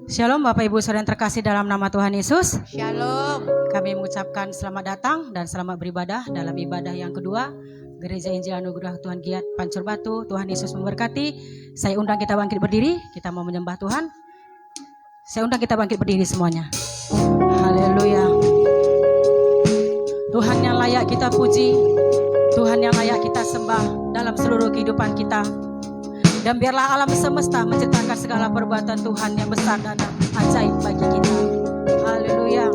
Shalom Bapak Ibu Saudara yang terkasih dalam nama Tuhan Yesus. Shalom. Kami mengucapkan selamat datang dan selamat beribadah dalam ibadah yang kedua Gereja Injil Anugerah Tuhan Giat Pancur Batu. Tuhan Yesus memberkati. Saya undang kita bangkit berdiri. Kita mau menyembah Tuhan. Saya undang kita bangkit berdiri semuanya. Haleluya. Tuhan yang layak kita puji, Tuhan yang layak kita sembah dalam seluruh kehidupan kita. Dan biarlah alam semesta menceritakan segala perbuatan Tuhan yang besar dan ajaib bagi kita. Haleluya.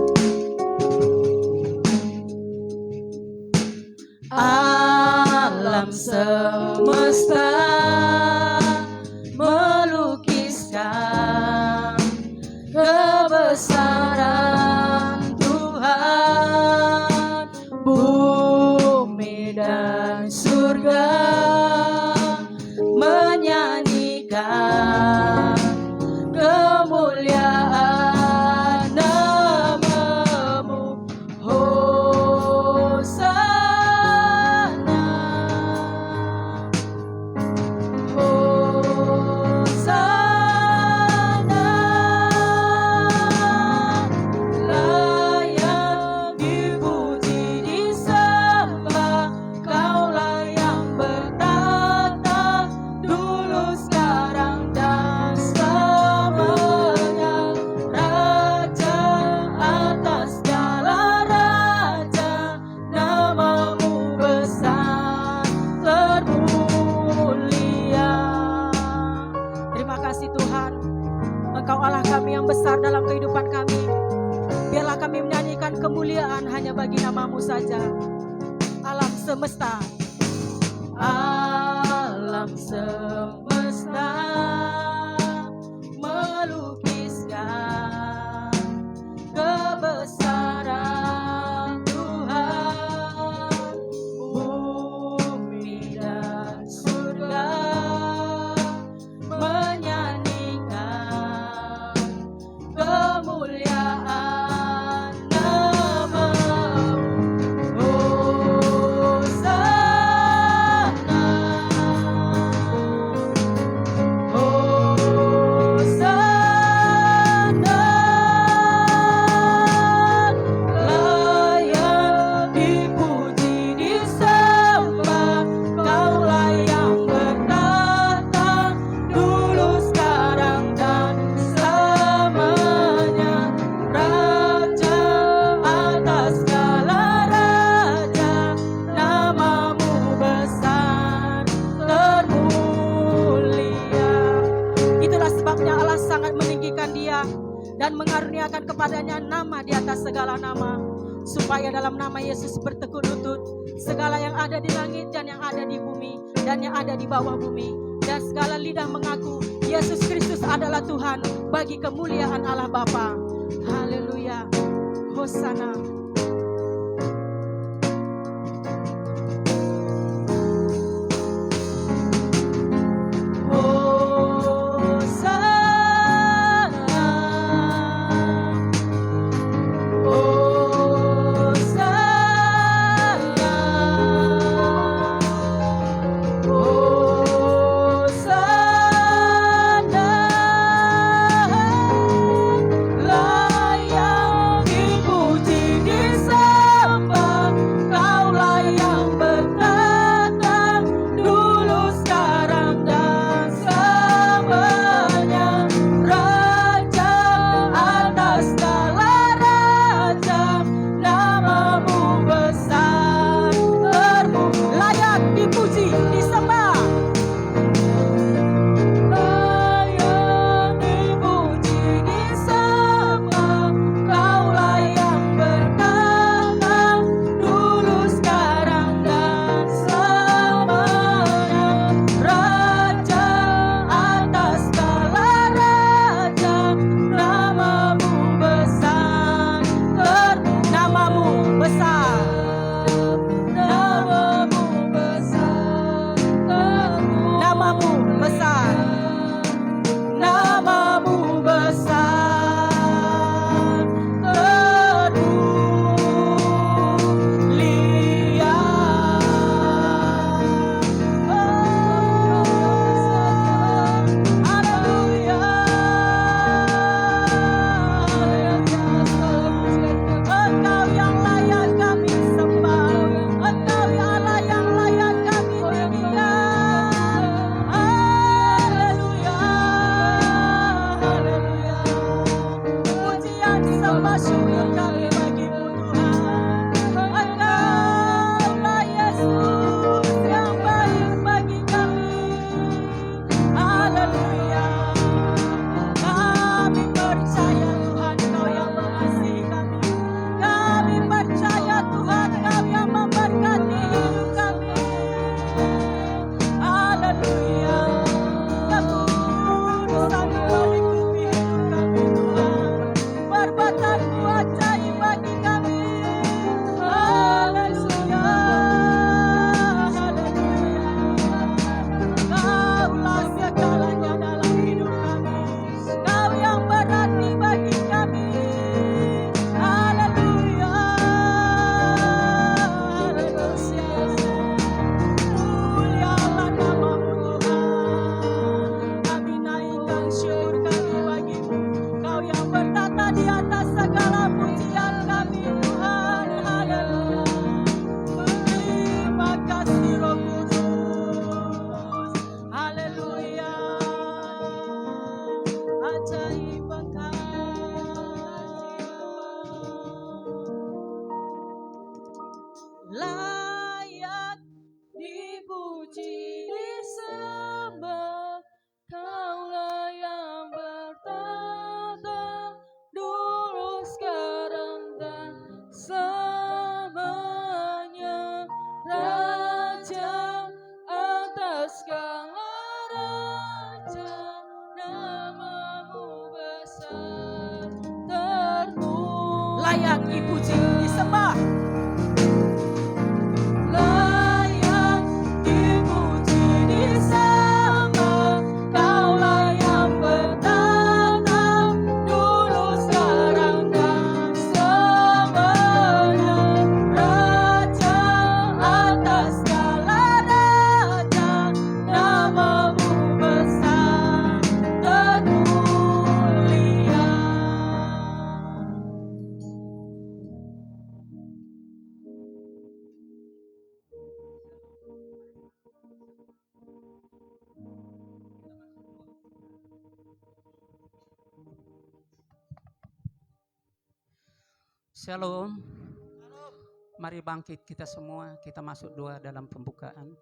Alam semesta melukiskan kebesaran Tuhan, bumi dan surga menyanyikan kemuliaan nama-Mu. Hosana, Hosana, layak dipuji disembah, Kaulah yang bertata dulu sekarang dan selamanya, Raja atas segala raja, nama-Mu besar termulia. Terima kasih Tuhan, Engkau Allah kami yang besar dalam kehidupan kami. Biarlah kami menyanyikan kemuliaan hanya bagi nama-Mu saja. Alam semesta, alam semesta melukiskan kebesaran Tuhan, bumi dan surga menyanyikan kemuliaan nama-Mu. Hosana, Hosana, layak dipuji disembah, Kaulah yang bertata dulu sekarang dan selamanya, Raja atas segala raja, nama-Mu besar termulia. Itulah sebabnya Allah sangat meninggikan Dia dan mengaruniakan kepadanya nama di atas segala nama, supaya dalam nama Yesus bertekuk lutut segala yang ada di langit dan yang ada di bumi dan yang ada di bawah bumi, dan segala lidah mengaku Yesus Kristus adalah Tuhan bagi kemuliaan Allah Bapa. Haleluya. Hosana. Layak dipuji layak dipuji, disembah. Shalom. Mari bangkit kita semua, kita masuk doa dalam pembukaan.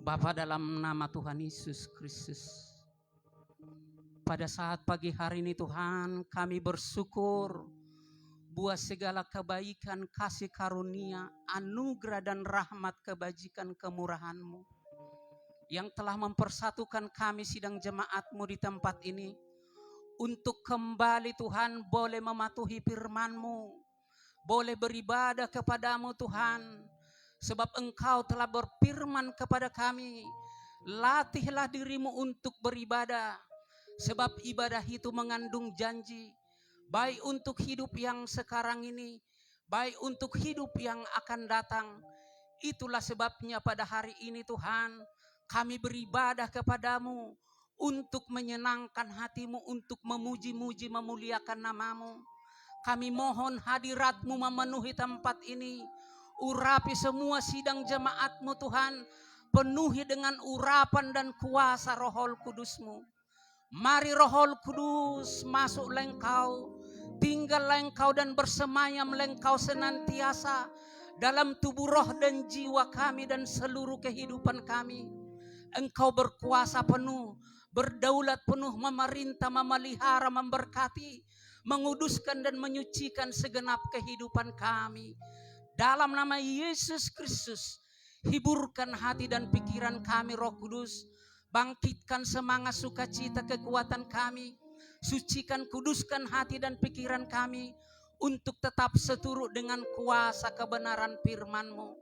Bapa, dalam nama Tuhan Yesus Kristus, pada saat pagi hari ini Tuhan, kami bersyukur buat segala kebaikan, kasih karunia, anugerah dan rahmat kebajikan kemurahan-Mu yang telah mempersatukan kami sidang jemaat-Mu di tempat ini untuk kembali Tuhan boleh mematuhi firman-Mu, boleh beribadah kepadamu Tuhan, sebab Engkau telah berfirman kepada kami, latihlah dirimu untuk beribadah, sebab ibadah itu mengandung janji, baik untuk hidup yang sekarang ini, baik untuk hidup yang akan datang. Itulah sebabnya pada hari ini Tuhan, kami beribadah kepadamu, untuk menyenangkan hatimu, untuk memuji-muji, memuliakan namamu. Kami mohon hadiratmu memenuhi tempat ini. Urapi semua sidang jemaatmu Tuhan. Penuhi dengan urapan dan kuasa Roh Kudusmu. Mari Roh Kudus masuklah Engkau. Tinggallah Engkau dan bersemayamlah Engkau senantiasa dalam tubuh, roh dan jiwa kami dan seluruh kehidupan kami. Engkau berkuasa penuh, berdaulat penuh, memerintah, memelihara, memberkati, menguduskan dan menyucikan segenap kehidupan kami. Dalam nama Yesus Kristus, hiburkan hati dan pikiran kami Roh Kudus. Bangkitkan semangat, sukacita, kekuatan kami. Sucikan, kuduskan hati dan pikiran kami untuk tetap seturut dengan kuasa kebenaran firman-Mu.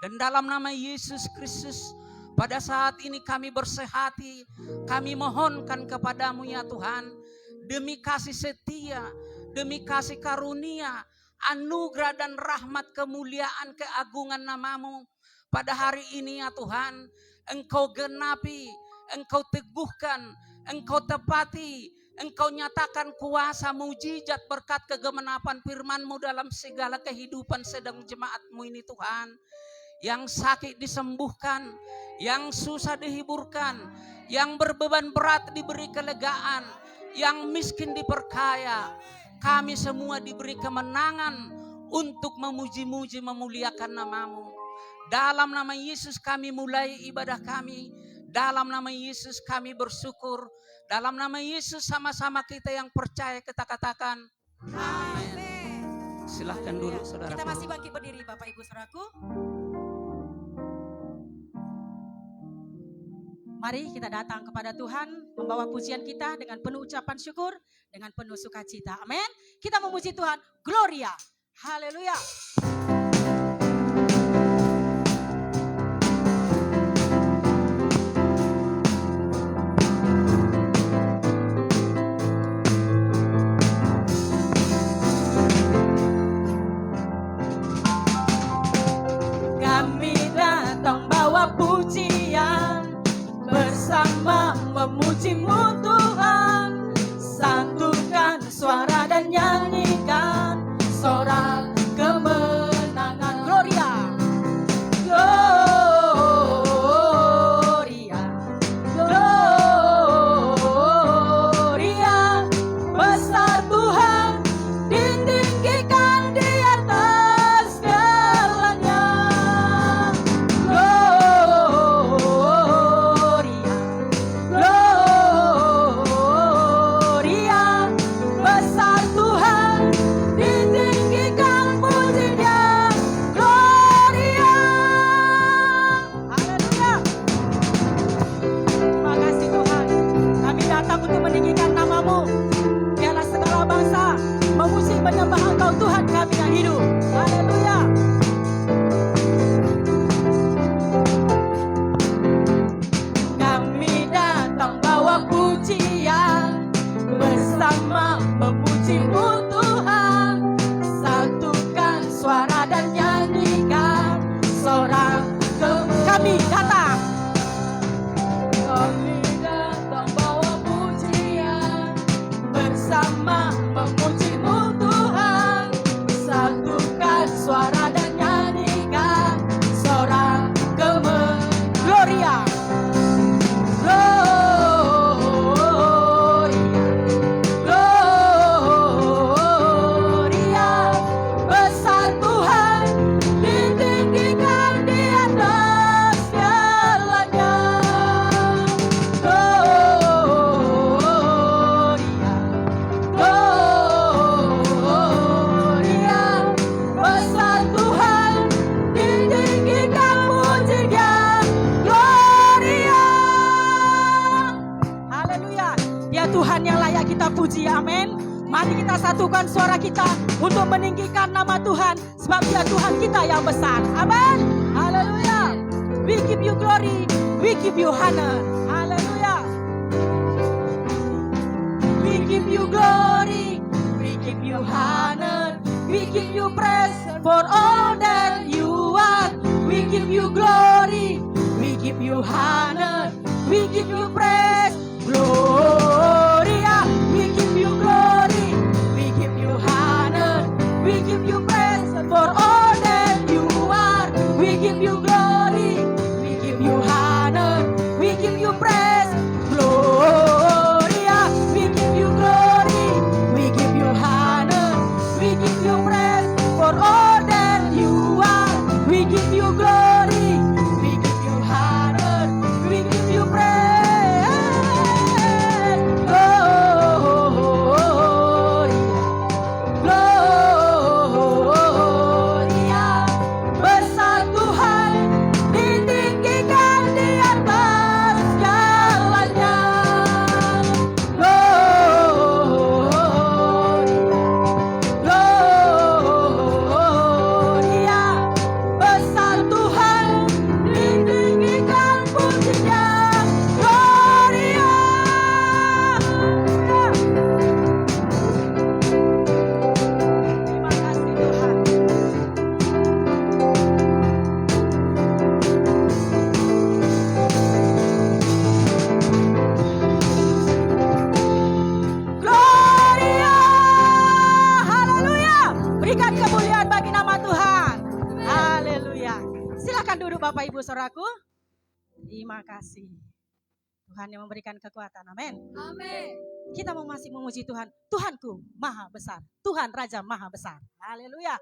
Dan dalam nama Yesus Kristus, pada saat ini kami bersehati, kami mohonkan kepadamu ya Tuhan, demi kasih setia, demi kasih karunia, anugerah dan rahmat, kemuliaan, keagungan namamu. Pada hari ini ya Tuhan, Engkau genapi, Engkau teguhkan, Engkau tepati, Engkau nyatakan kuasa, mujizat, berkat kegemenapan firman-Mu dalam segala kehidupan sedang jemaat-Mu ini Tuhan. Yang sakit disembuhkan, yang susah dihiburkan, yang berbeban berat diberi kelegaan, yang miskin diperkaya. Kami semua diberi kemenangan untuk memuji-muji, memuliakan namamu. Dalam nama Yesus kami mulai ibadah kami. Dalam nama Yesus kami bersyukur. Dalam nama Yesus sama-sama kita yang percaya kita katakan amin. Silahkan duduk saudara. Kita masih bangkit berdiri Bapak Ibu Saudaraku. Mari kita datang kepada Tuhan, membawa pujian kita dengan penuh ucapan syukur, dengan penuh sukacita. Amin. Kita memuji Tuhan. Gloria. Haleluya. Kami datang bawa pujian, bersama memuji-Mu Tuhan, satukan suara dan nyanyikan sorak kemenangan. Gloria, Gloria, Gloria. Besar Tuhan, ditinggikan di atas segalanya. Gloria, Gloria. Dia Tuhan yang layak kita puji, amin. Mari kita satukan suara kita untuk meninggikan nama Tuhan, sebab Dia Tuhan kita yang besar, amin. Haleluya. We give you glory, we give you honor. Haleluya. We give you glory, we give you honor, we give you praise for all that you are. We give you glory, we give you honor, we give you praise. Gloria, we give you glory, we give you honor, we give you praise for all that you are. We give you glory, we give you honor, we give you praise. Gloria, we give you glory, we give you honor, we give you praise for all that you are. We give you glory, we give you honor, we give you praise. Bapak Ibu Saudaraku, terima kasih. Tuhan yang memberikan kekuatan, amin. Amin. Kita mau masih memuji Tuhan. Tuhanku maha besar, Tuhan Raja maha besar. Haleluya.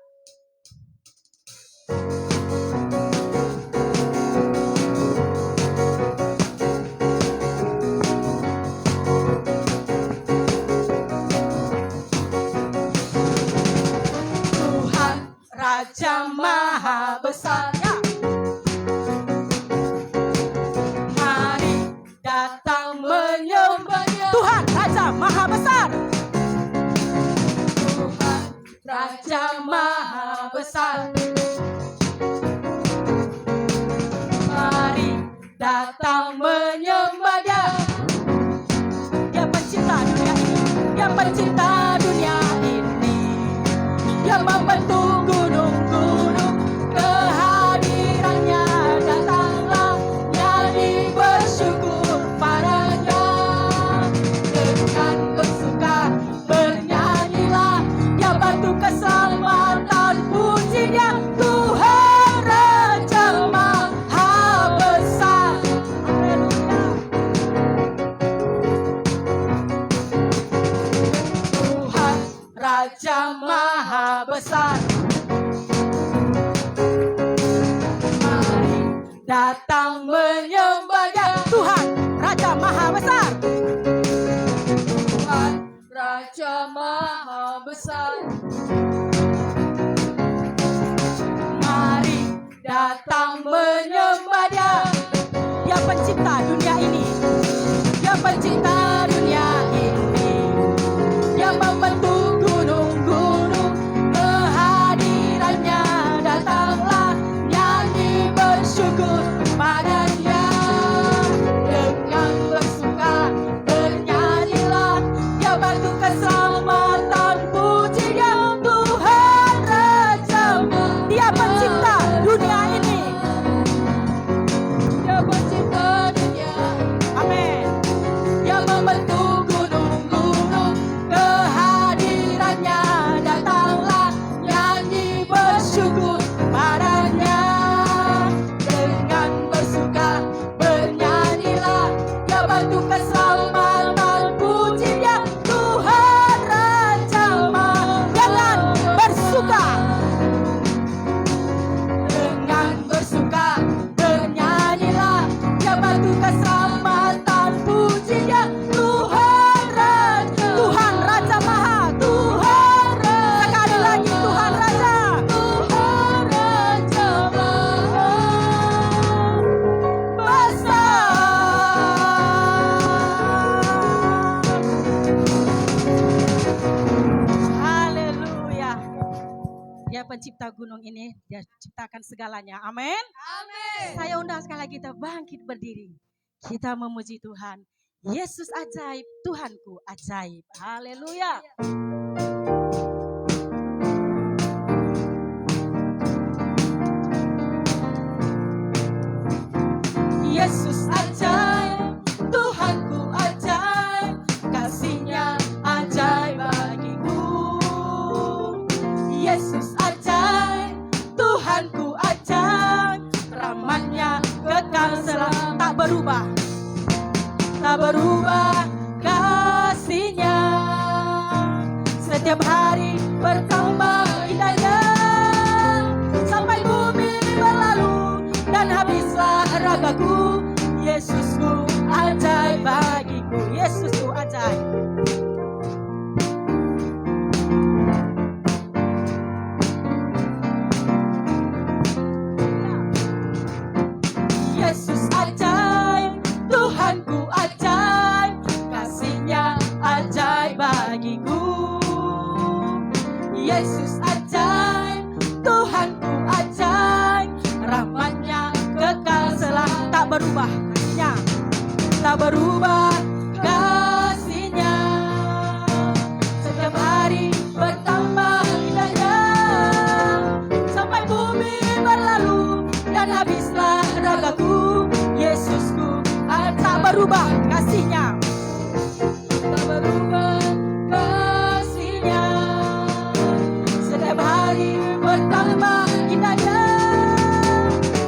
Tuhan Raja maha besar. Ya. Datang menyembahnya. Tuhan Raja Maha Besar. Tuhan Raja Maha Besar. Mari datang menyembah Dia. Dia pencipta dunia ini. Dia pencipta dunia ini. Dia membentuk gunung-gunung. Kehadirannya datanglah. Nyanyi bersyukur. Keselamatan puji Dia, Tuhan Raja Maha Besar. Haleluya. Tuhan Raja Maha Besar. Mari datang menyembah Dia. Tuhan Raja Maha Besar. Tuhan Raja Maha Besar. Datang menyembah Dia. Dia pencipta dunia ini. Dia pencipta dunia ini. Dia membentuk gunung-gunung. Kehadirannya datanglah. Nyanyi bersyukur pada Dia. Dengan bersuka bernyanyilah. Dia bantu keselamatan puji Dia. Tuhan Raja. Dia pencipta dunia ini. Dia pencipta dunia. Amin. Dia membentuk gunung-gunung. Kehadirannya datanglah. Nyanyi bersyukur padanya. Dengan bersuka bernyanyilah. Dia bantu keselamatan puji Dia. Tuhan Raja Maha. Jangan bersuka. Bersuka bernyanyilah. Dia bantu keselamatan puji Dia. Tuhan Raja. Tuhan Raja Maha. Tuhan Raja. Sekali lagi Tuhan Raja. Tuhan Raja Maha Besar. pencipta gunung ini, dia ciptakan segalanya. Amin. Amin. Saya undang sekali lagi kita bangkit berdiri. Kita memuji Tuhan. Yesus ajaib, Tuhanku ajaib. Haleluya. Yesus ajaib, Tuhanku ajaib, kasih-Nya ajaib bagiku. Yesus ajaib, Tuhanku ajaib, rahmat-Nya kekal selalu, tak berubah, tak berubah kasih-Nya. Setiap hari bertambah indahnya, sampai bumi berlalu dan habislah ragaku. Yesusku ajaib bagiku, Yesusku ajaib. Yesus ajaib, Tuhanku ajaib, kasih-Nya ajaib bagiku. Yesus ajaib, Tuhanku ajaib, rahmat-Nya kekal selalu, tak berubah kasih-Nya, tak berubah kasih-Nya. Setiap hari bertambah indahnya, sampai bumi berlalu dan habislah ragaku. Yesusku tak berubah kasih-Nya, tak berubah kasih-Nya. Setiap hari bertambah indahnya,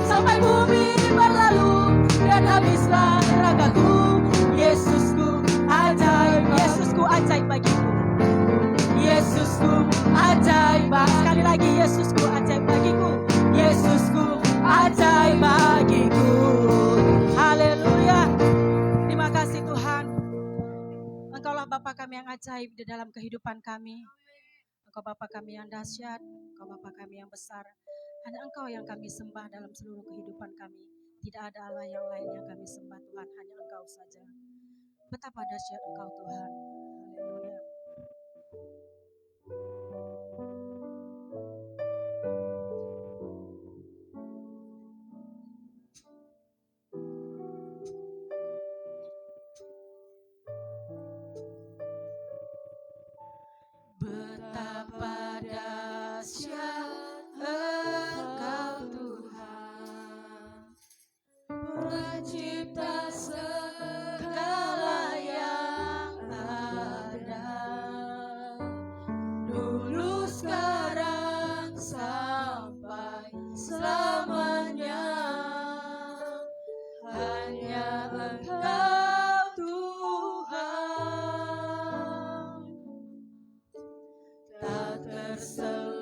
sampai bumi berlalu dan habislah ragaku. Yesusku ajaib, Yesusku ajaib bagiku. Yesusku ajaib, sekali lagi Yesusku ajaib bagiku. Yesusku ajaib bagiku. Haleluya. Terima kasih Tuhan. Engkaulah Bapa kami yang ajaib di dalam kehidupan kami. Engkau Bapa kami yang dahsyat, Engkau Bapa kami yang besar. Hanya Engkau yang kami sembah dalam seluruh kehidupan kami. Tidak ada Allah yang lain yang kami sembah Tuhan, hanya Engkau saja. Betapa dahsyat Engkau Tuhan. Haleluya. Betapa dahsyat Engkau Tuhan, pencipta segala yang ada, dulu sekarang sampai selamanya. Hanya Engkau Tuhan, tak terselami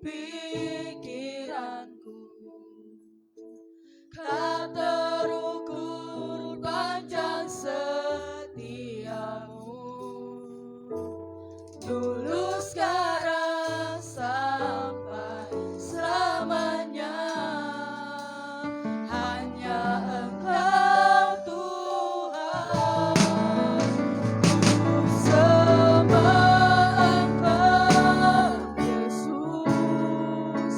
pikiranku, tak terukur panjang setiamu. Dulu sekarang sampai selamanya, hanya Engkau Tuhan. Sembah Engkau Yesus,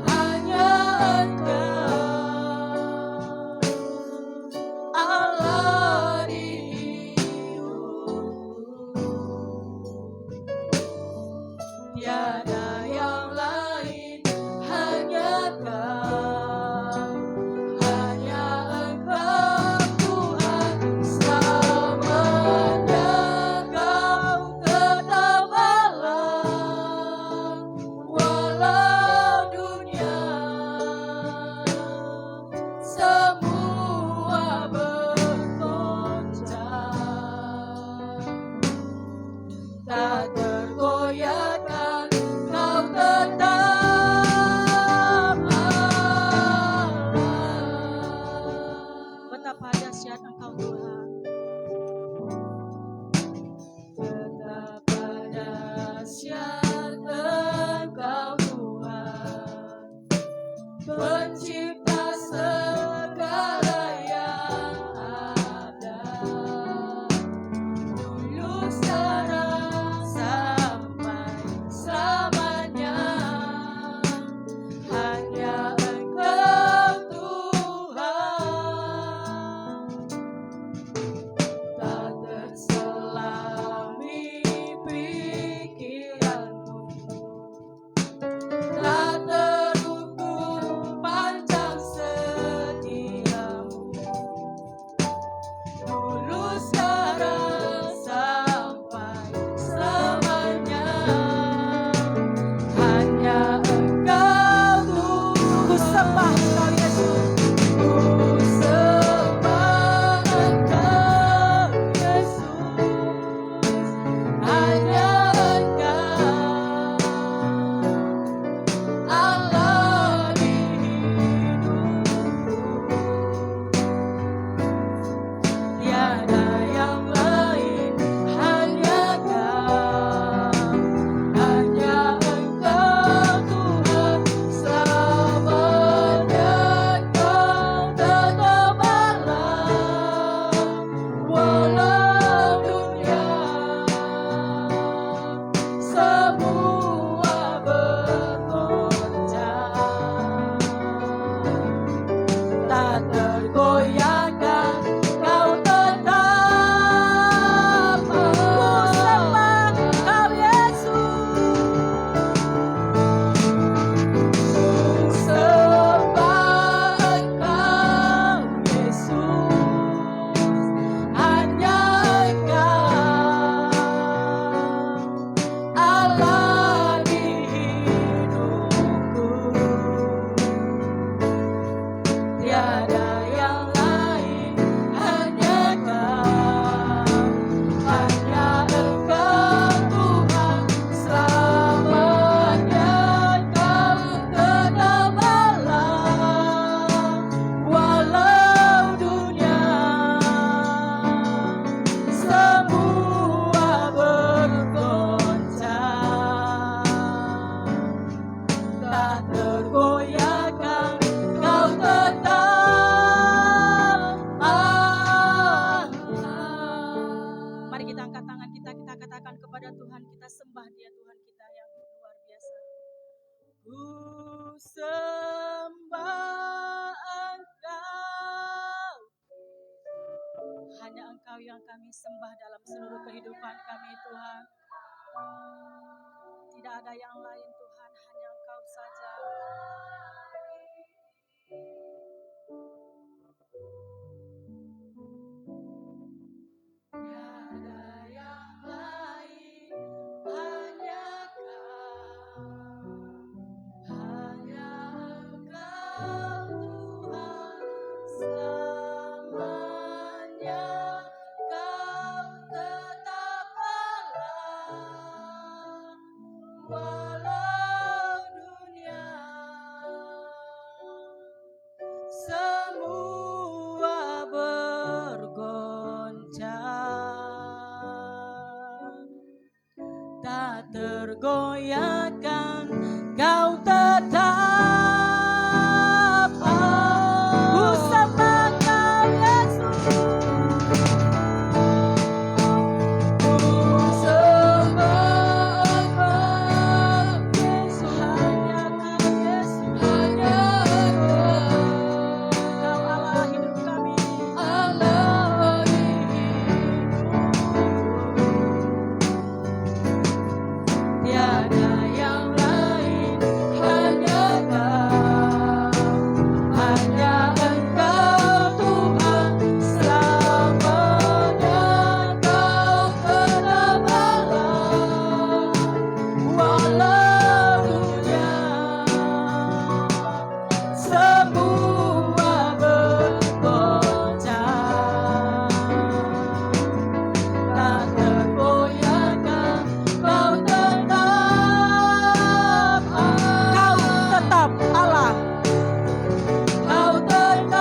hanya Engkau Allah di Ku sembah Engkau. Hanya Engkau yang kami sembah dalam seluruh kehidupan kami, Tuhan. Tidak ada yang lain, Tuhan, hanya Engkau saja. Tiada yang lain, hanya Kau. Hanya Engkau, Tuhan, selamanya. Kau tetap Allah, walau dunia semua bergoncang, tak tergoyahkan. Kau tetap ku sembah Kau, Yesus. Ku sembah Engkau, Yesus. Hanya Kau, Yesus. Hanya Engkau. Kau Allah hidup kami. Allah tiada yang lain, hanya Kau. Hanya Engkau, Tuhan, selamanya. Kau tetap Allah, walau dunia semua bergoncang, tak tergoyahkan. Kau tetap Allah. Kau tetap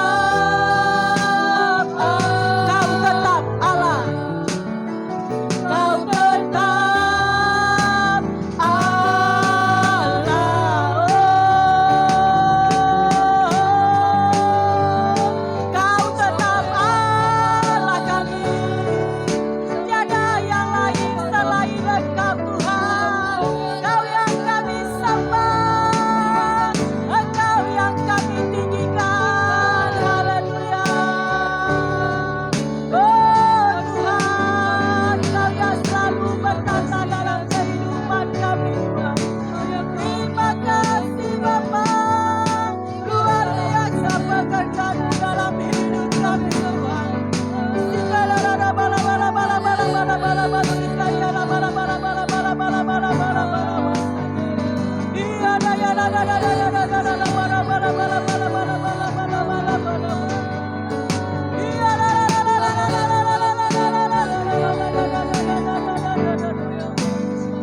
Allah. Kau tetap Allah. Kau tetap Allah kami. Tiada yang lain selain Engkau, Tuhan. Kau yang kami sembah, Engkau yang kami tinggikan. Haleluya. Oh Tuhan, Kau yang selalu bertata dalam kehidupan kami, Tuhan. Terima kasih Bapa, luar biasa pekerjaan dalam hidup kami, Tuhan.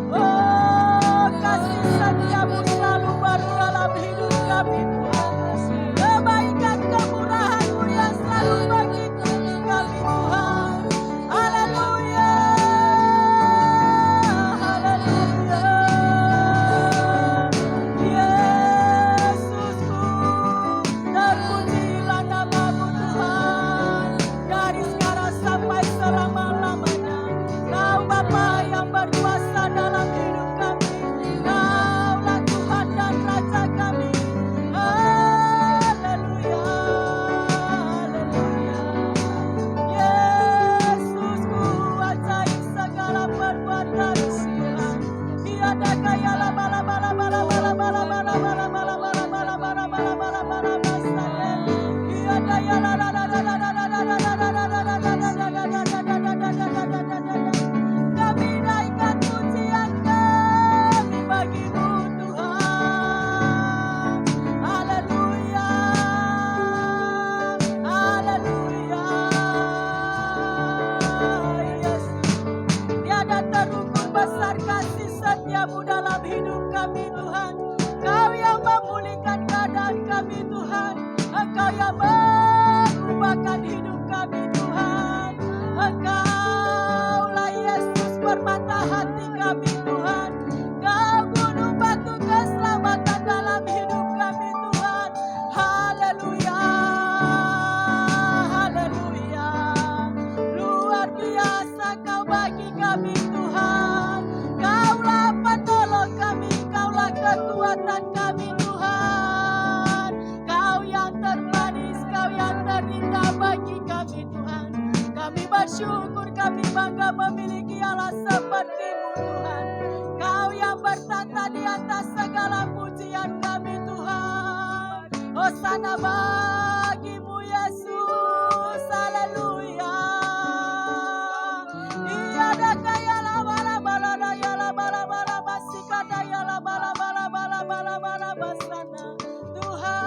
Oh, kasih setiamu selalu baru dalam hidup kami, Tuhan. Kebaikan kemurahan-Mu yang selalu mengikuti kami, Tuhan. Haleluya. Haleluya. Yesusku, terpujilah nama-Mu, Tuhan, dari sekarang sampai selama-lamanya. Kau Bapa yang berkuasa dalam hidup kami. Kaulah Tuhan dan Raja kami. Haleluya. Haleluya. Yesusku, ajaib segala perbuatan-Mu, Tuhan. Tiada kaya la bala bala bala bala bala bala bala bala bala bala bala bala bala bala basane. Tiada ya la la la la la la la la la la la la la la la la la la la. Kami naikkan pujian kami bagi-Mu, Tuhan. Haleluya. Haleluya. Yesus, tiada terukur besar kasih setia-Mu dalam hidup kami, Tuhan. Kau yang memulihkan keadaan kami, Tuhan. Engkau yang mengubahkan hidup kami, Tuhan. Engkaulah Yesus permata hati kami, Tuhan. Kau gunung batu keselamatan dalam hidup kami, Tuhan. Haleluya. Haleluya. Luar biasa Kau bagi kami, Tuhan. Kaulah penolong kami, Kaulah kekuatan kami, bersyukur, kami bangga memiliki Allah seperti-Mu Tuhan. Kau yang bertata di atas segala pujian kami Tuhan. Hosana bagi-Mu Yesus, haleluya. Iya kaya la bala bala ya la bala bala basikada ya la bala bala bala bala bala basana. Tuhan,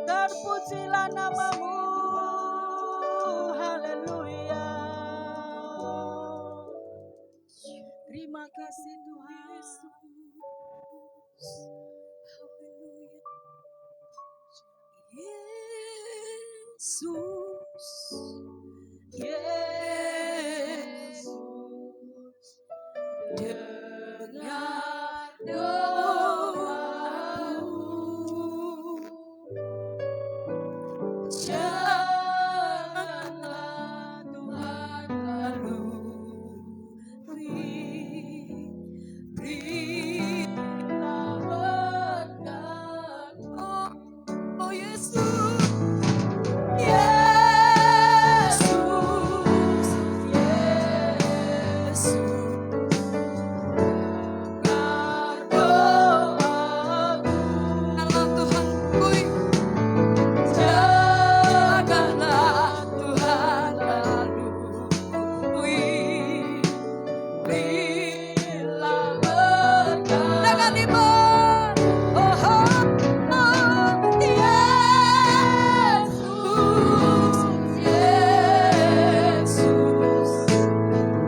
terpujilah nama-Mu, haleluya. Terima kasih Tuhan Yesus. Yesus, Yesus, dengar doaku, janganlah Tuhan lalui, berilah berkat, oh Yesus. Yesus, Yesus, dengar doaku. Janganlah Tuhan lalui, janganlah Tuhan lalui, berilah berkat. Dengan iman, oh, Yesus,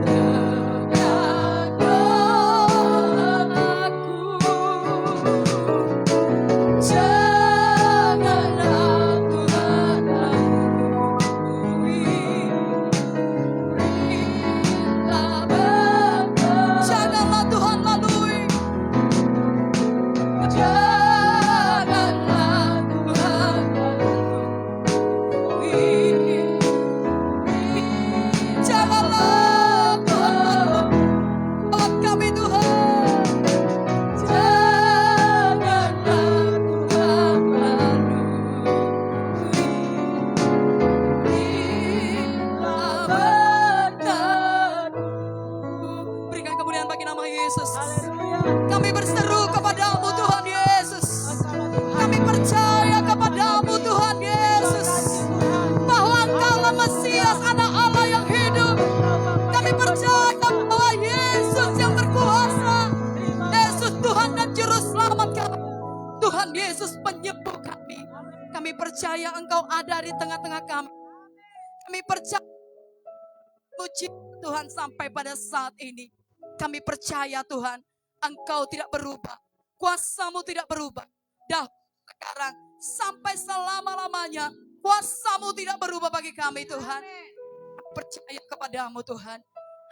dengar doaku, janganlah Tuhan lalui, berilah berkat. Janganlah Tuhan lalui, janganlah Tuhan lalui, janganlah Tuhan lawat kami Tuhan, janganlah Tuhan lalui, berilah berkat. Berikan kemuliaan bagi nama Yesus. Kami berseru kepadamu Tuhan Yesus. Kami percaya kepadamu Tuhan Yesus, bahwa Engkaulah Mesias, Anak Allah yang hidup. Kami percaya bahwa Yesus yang berkuasa, Yesus Tuhan dan Juru Selamat kami, Tuhan Yesus penyembuh kami. Kami percaya Engkau ada di tengah-tengah kami. Kami percaya puji Tuhan sampai pada saat ini. Kami percaya Tuhan, Engkau tidak berubah, kuasa-Mu tidak berubah. Dah sekarang sampai selama-lamanya, kuasa-Mu tidak berubah bagi kami Tuhan. Percaya kepadamu Tuhan.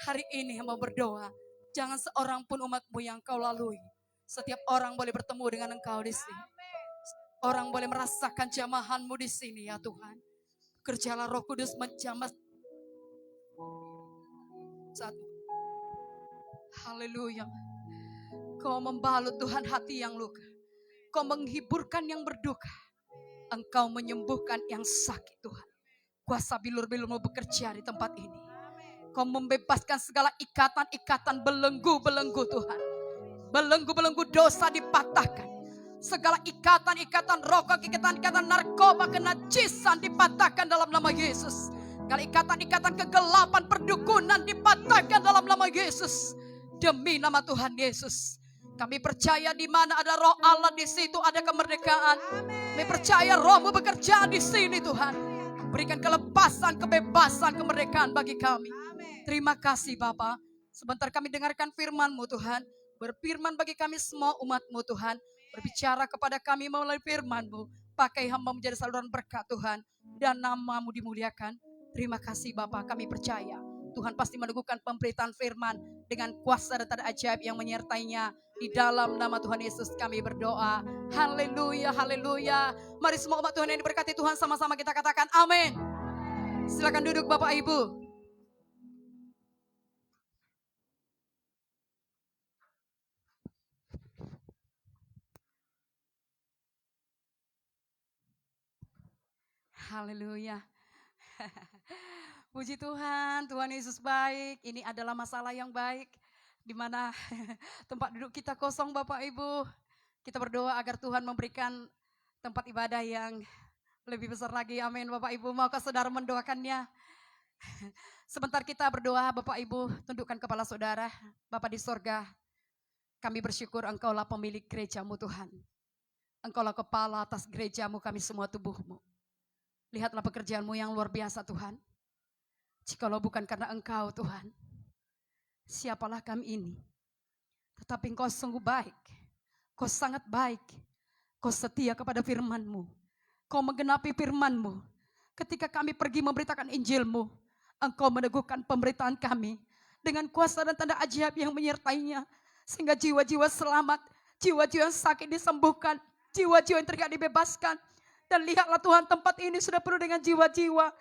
Hari ini hamba berdoa, jangan seorang pun umat-Mu yang Kau lalui. Setiap orang boleh bertemu dengan Engkau di sini. Orang boleh merasakan jamahan-Mu di sini ya Tuhan. Kerjalah Roh Kudus menjamah satu. Haleluya. Kau membalut Tuhan hati yang luka. Kau menghiburkan yang berduka. Engkau menyembuhkan yang sakit Tuhan. Kuasa bilur-bilur-Mu bekerja di tempat ini. Kau membebaskan segala ikatan-ikatan belenggu-belenggu Tuhan. Belenggu-belenggu dosa dipatahkan. Segala ikatan-ikatan rokok, ikatan-ikatan narkoba, kenajisan dipatahkan dalam nama Yesus. Segala ikatan-ikatan kegelapan perdukunan dipatahkan dalam nama Yesus. Demi nama Tuhan Yesus. Kami percaya di mana ada Roh Allah, di situ ada kemerdekaan. Kami percaya Roh-Mu bekerja di sini Tuhan. Berikan kelepasan, kebebasan, kemerdekaan bagi kami. Terima kasih Bapa. Sebentar kami dengarkan firman-Mu Tuhan. Berfirman bagi kami semua umat-Mu Tuhan. Berbicara kepada kami melalui firman-Mu. Pakai hamba menjadi saluran berkat Tuhan. Dan nama-Mu dimuliakan. Terima kasih Bapa, kami percaya Tuhan pasti meneguhkan pemberitaan firman dengan kuasa dan tanda ajaib yang menyertainya. Di dalam nama Tuhan Yesus kami berdoa. Haleluya, haleluya. Mari semua umat Tuhan yang diberkati Tuhan, sama-sama kita katakan amin. Silakan duduk Bapak Ibu. Haleluya. Puji Tuhan, Tuhan Yesus baik. Ini adalah masalah yang baik, di mana tempat duduk kita kosong Bapak Ibu. Kita berdoa agar Tuhan memberikan tempat ibadah yang lebih besar lagi. Amin Bapak Ibu. Maukah saudara mendoakannya? Sebentar kita berdoa Bapak Ibu, tundukkan kepala saudara. Bapa di sorga, kami bersyukur Engkaulah pemilik gerejamu Tuhan. Engkaulah kepala atas gerejamu, kami semua tubuhmu. Lihatlah pekerjaanmu yang luar biasa Tuhan. Jikalau bukan karena Engkau Tuhan, siapalah kami ini. Tetapi Engkau sungguh baik, Kau sangat baik, Kau setia kepada firman-Mu, Kau menggenapi firman-Mu. Ketika kami pergi memberitakan Injil-Mu, Engkau meneguhkan pemberitaan kami dengan kuasa dan tanda ajaib yang menyertainya. Sehingga jiwa-jiwa selamat, jiwa-jiwa yang sakit disembuhkan, jiwa-jiwa yang terikat dibebaskan. Dan lihatlah Tuhan, tempat ini sudah penuh dengan jiwa-jiwa.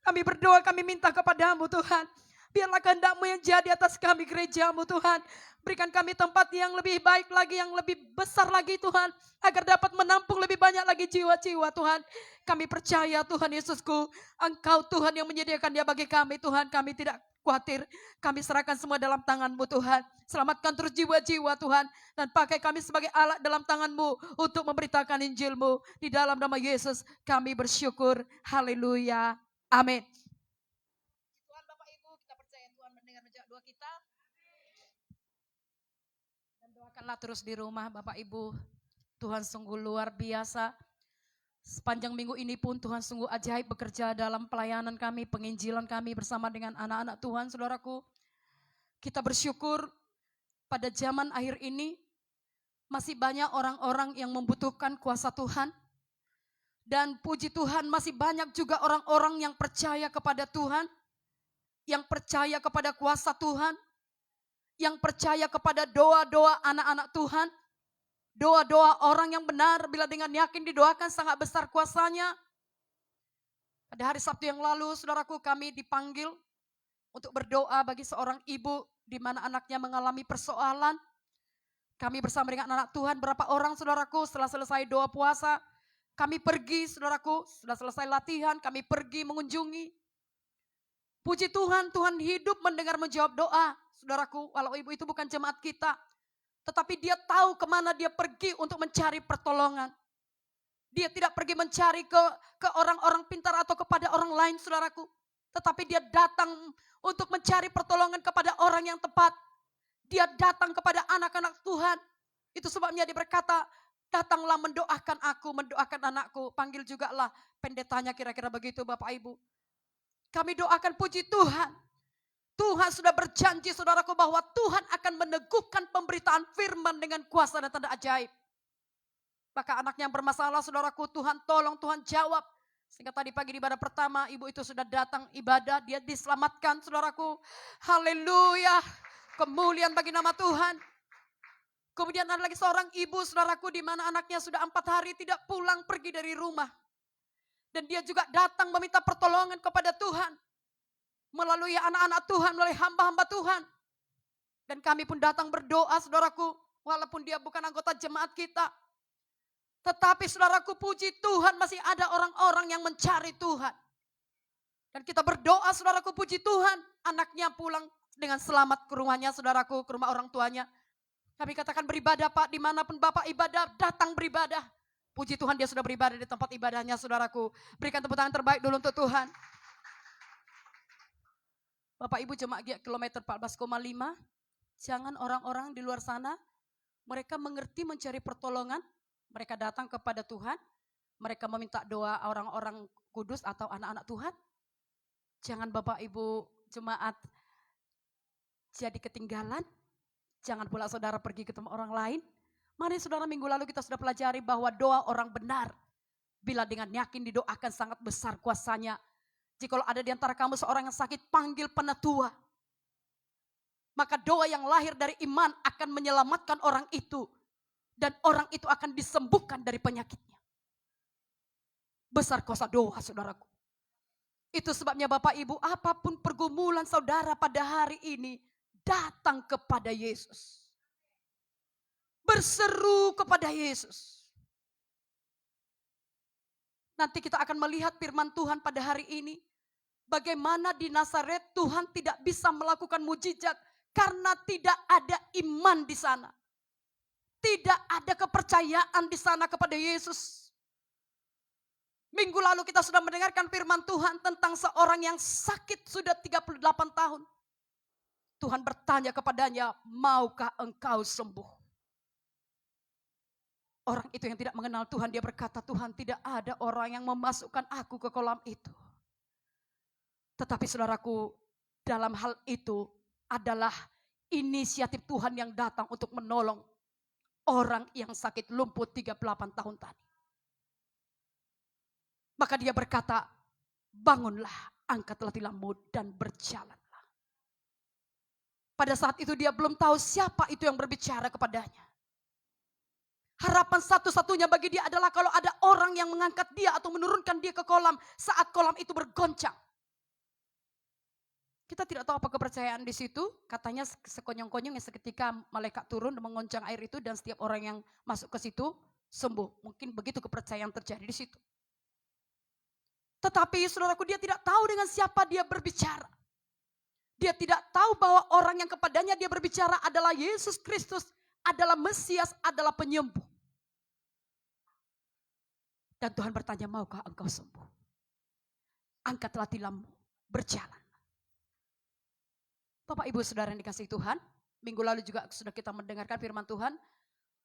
Kami berdoa, kami minta kepadamu Tuhan. Biarlah kehendak-Mu yang jadi atas kami gereja-Mu Tuhan. Berikan kami tempat yang lebih baik lagi, yang lebih besar lagi Tuhan. Agar dapat menampung lebih banyak lagi jiwa-jiwa Tuhan. Kami percaya Tuhan Yesusku, Engkau Tuhan yang menyediakan dia bagi kami Tuhan. Kami tidak khawatir, kami serahkan semua dalam tangan-Mu Tuhan. Selamatkan terus jiwa-jiwa Tuhan. Dan pakai kami sebagai alat dalam tangan-Mu untuk memberitakan Injil-Mu. Di dalam nama Yesus kami bersyukur. Haleluya. Amin. Tuhan Bapak Ibu, kita percaya Tuhan mendengar doa kita. Dan doakanlah terus di rumah Bapak Ibu. Tuhan sungguh luar biasa. Sepanjang minggu ini pun Tuhan sungguh ajaib bekerja dalam pelayanan kami, penginjilan kami bersama dengan anak-anak Tuhan, saudaraku. Kita bersyukur pada zaman akhir ini masih banyak orang-orang yang membutuhkan kuasa Tuhan. Dan puji Tuhan masih banyak juga orang-orang yang percaya kepada Tuhan, yang percaya kepada kuasa Tuhan, yang percaya kepada doa-doa anak-anak Tuhan, doa-doa orang yang benar bila dengan yakin didoakan sangat besar kuasanya. Pada hari Sabtu yang lalu, saudaraku, kami dipanggil untuk berdoa bagi seorang ibu di mana anaknya mengalami persoalan. Kami bersama dengan anak Tuhan, berapa orang saudaraku, setelah selesai doa puasa, kami pergi saudaraku, sudah selesai latihan, kami pergi mengunjungi. Puji Tuhan, Tuhan hidup mendengar menjawab doa. Saudaraku, walau ibu itu bukan jemaat kita, tetapi dia tahu kemana dia pergi untuk mencari pertolongan. Dia tidak pergi mencari ke orang-orang pintar atau kepada orang lain saudaraku. Tetapi dia datang untuk mencari pertolongan kepada orang yang tepat. Dia datang kepada anak-anak Tuhan. Itu sebabnya dia berkata, datanglah mendoakan aku, mendoakan anakku. Panggil juga lah pendetanya, kira-kira begitu Bapak Ibu. Kami doakan puji Tuhan. Tuhan sudah berjanji saudaraku bahwa Tuhan akan meneguhkan pemberitaan firman dengan kuasa dan tanda ajaib. Maka anaknya yang bermasalah saudaraku, Tuhan tolong, Tuhan jawab. Sehingga tadi pagi di ibadah pertama ibu itu sudah datang ibadah, dia diselamatkan saudaraku. Haleluya, kemuliaan bagi nama Tuhan. Kemudian ada lagi seorang ibu saudaraku di mana anaknya sudah 4 hari tidak pulang pergi dari rumah. Dan dia juga datang meminta pertolongan kepada Tuhan. Melalui anak-anak Tuhan, melalui hamba-hamba Tuhan. Dan kami pun datang berdoa saudaraku. Walaupun dia bukan anggota jemaat kita. Tetapi saudaraku, puji Tuhan masih ada orang-orang yang mencari Tuhan. Dan kita berdoa saudaraku, puji Tuhan. Anaknya pulang dengan selamat ke rumahnya saudaraku, ke rumah orang tuanya. Kami katakan beribadah Pak, dimanapun Bapak ibadah, datang beribadah. Puji Tuhan dia sudah beribadah di tempat ibadahnya saudaraku. Berikan tepuk tangan terbaik dulu untuk Tuhan. Bapak Ibu jemaat kilometer 14,5. Jangan orang-orang di luar sana, mereka mengerti mencari pertolongan. Mereka datang kepada Tuhan. Mereka meminta doa orang-orang kudus atau anak-anak Tuhan. Jangan Bapak Ibu jemaat jadi ketinggalan. Jangan pula saudara pergi ketemu orang lain. Mari saudara, minggu lalu kita sudah pelajari bahwa doa orang benar. Bila dengan yakin didoakan sangat besar kuasanya. Jikalau ada di antara kamu seorang yang sakit, panggil penatua. Maka doa yang lahir dari iman akan menyelamatkan orang itu. Dan orang itu akan disembuhkan dari penyakitnya. Besar kuasa doa saudaraku. Itu sebabnya Bapak Ibu, apapun pergumulan saudara pada hari ini, datang kepada Yesus. Berseru kepada Yesus. Nanti kita akan melihat firman Tuhan pada hari ini. bagaimana di Nazaret Tuhan tidak bisa melakukan mujizat karena tidak ada iman di sana. Tidak ada kepercayaan di sana kepada Yesus. Minggu lalu kita sudah mendengarkan firman Tuhan tentang seorang yang sakit sudah 38 tahun. Tuhan bertanya kepadanya, maukah engkau sembuh? Orang itu yang tidak mengenal Tuhan, dia berkata, Tuhan, tidak ada orang yang memasukkan aku ke kolam itu. Tetapi saudaraku, dalam hal itu adalah inisiatif Tuhan yang datang untuk menolong orang yang sakit lumpuh 38 tahun tadi. Maka dia berkata, bangunlah, angkatlah tilammu dan berjalanlah. Pada saat itu dia belum tahu siapa itu yang berbicara kepadanya. Harapan satu-satunya bagi dia adalah kalau ada orang yang mengangkat dia atau menurunkan dia ke kolam saat kolam itu bergoncang. Kita tidak tahu apa kepercayaan di situ. Katanya sekonyong-konyong yang seketika malaikat turun dan mengoncang air itu dan setiap orang yang masuk ke situ sembuh. Mungkin begitu kepercayaan terjadi di situ. Tetapi saudaraku, dia tidak tahu dengan siapa dia berbicara. Dia tidak tahu bahwa orang yang kepadanya dia berbicara adalah Yesus Kristus, adalah Mesias, adalah penyembuh. Dan Tuhan bertanya, maukah engkau sembuh? Angkatlah tilammu, berjalan. Bapak Ibu Saudara yang dikasihi Tuhan, minggu lalu juga sudah kita mendengarkan firman Tuhan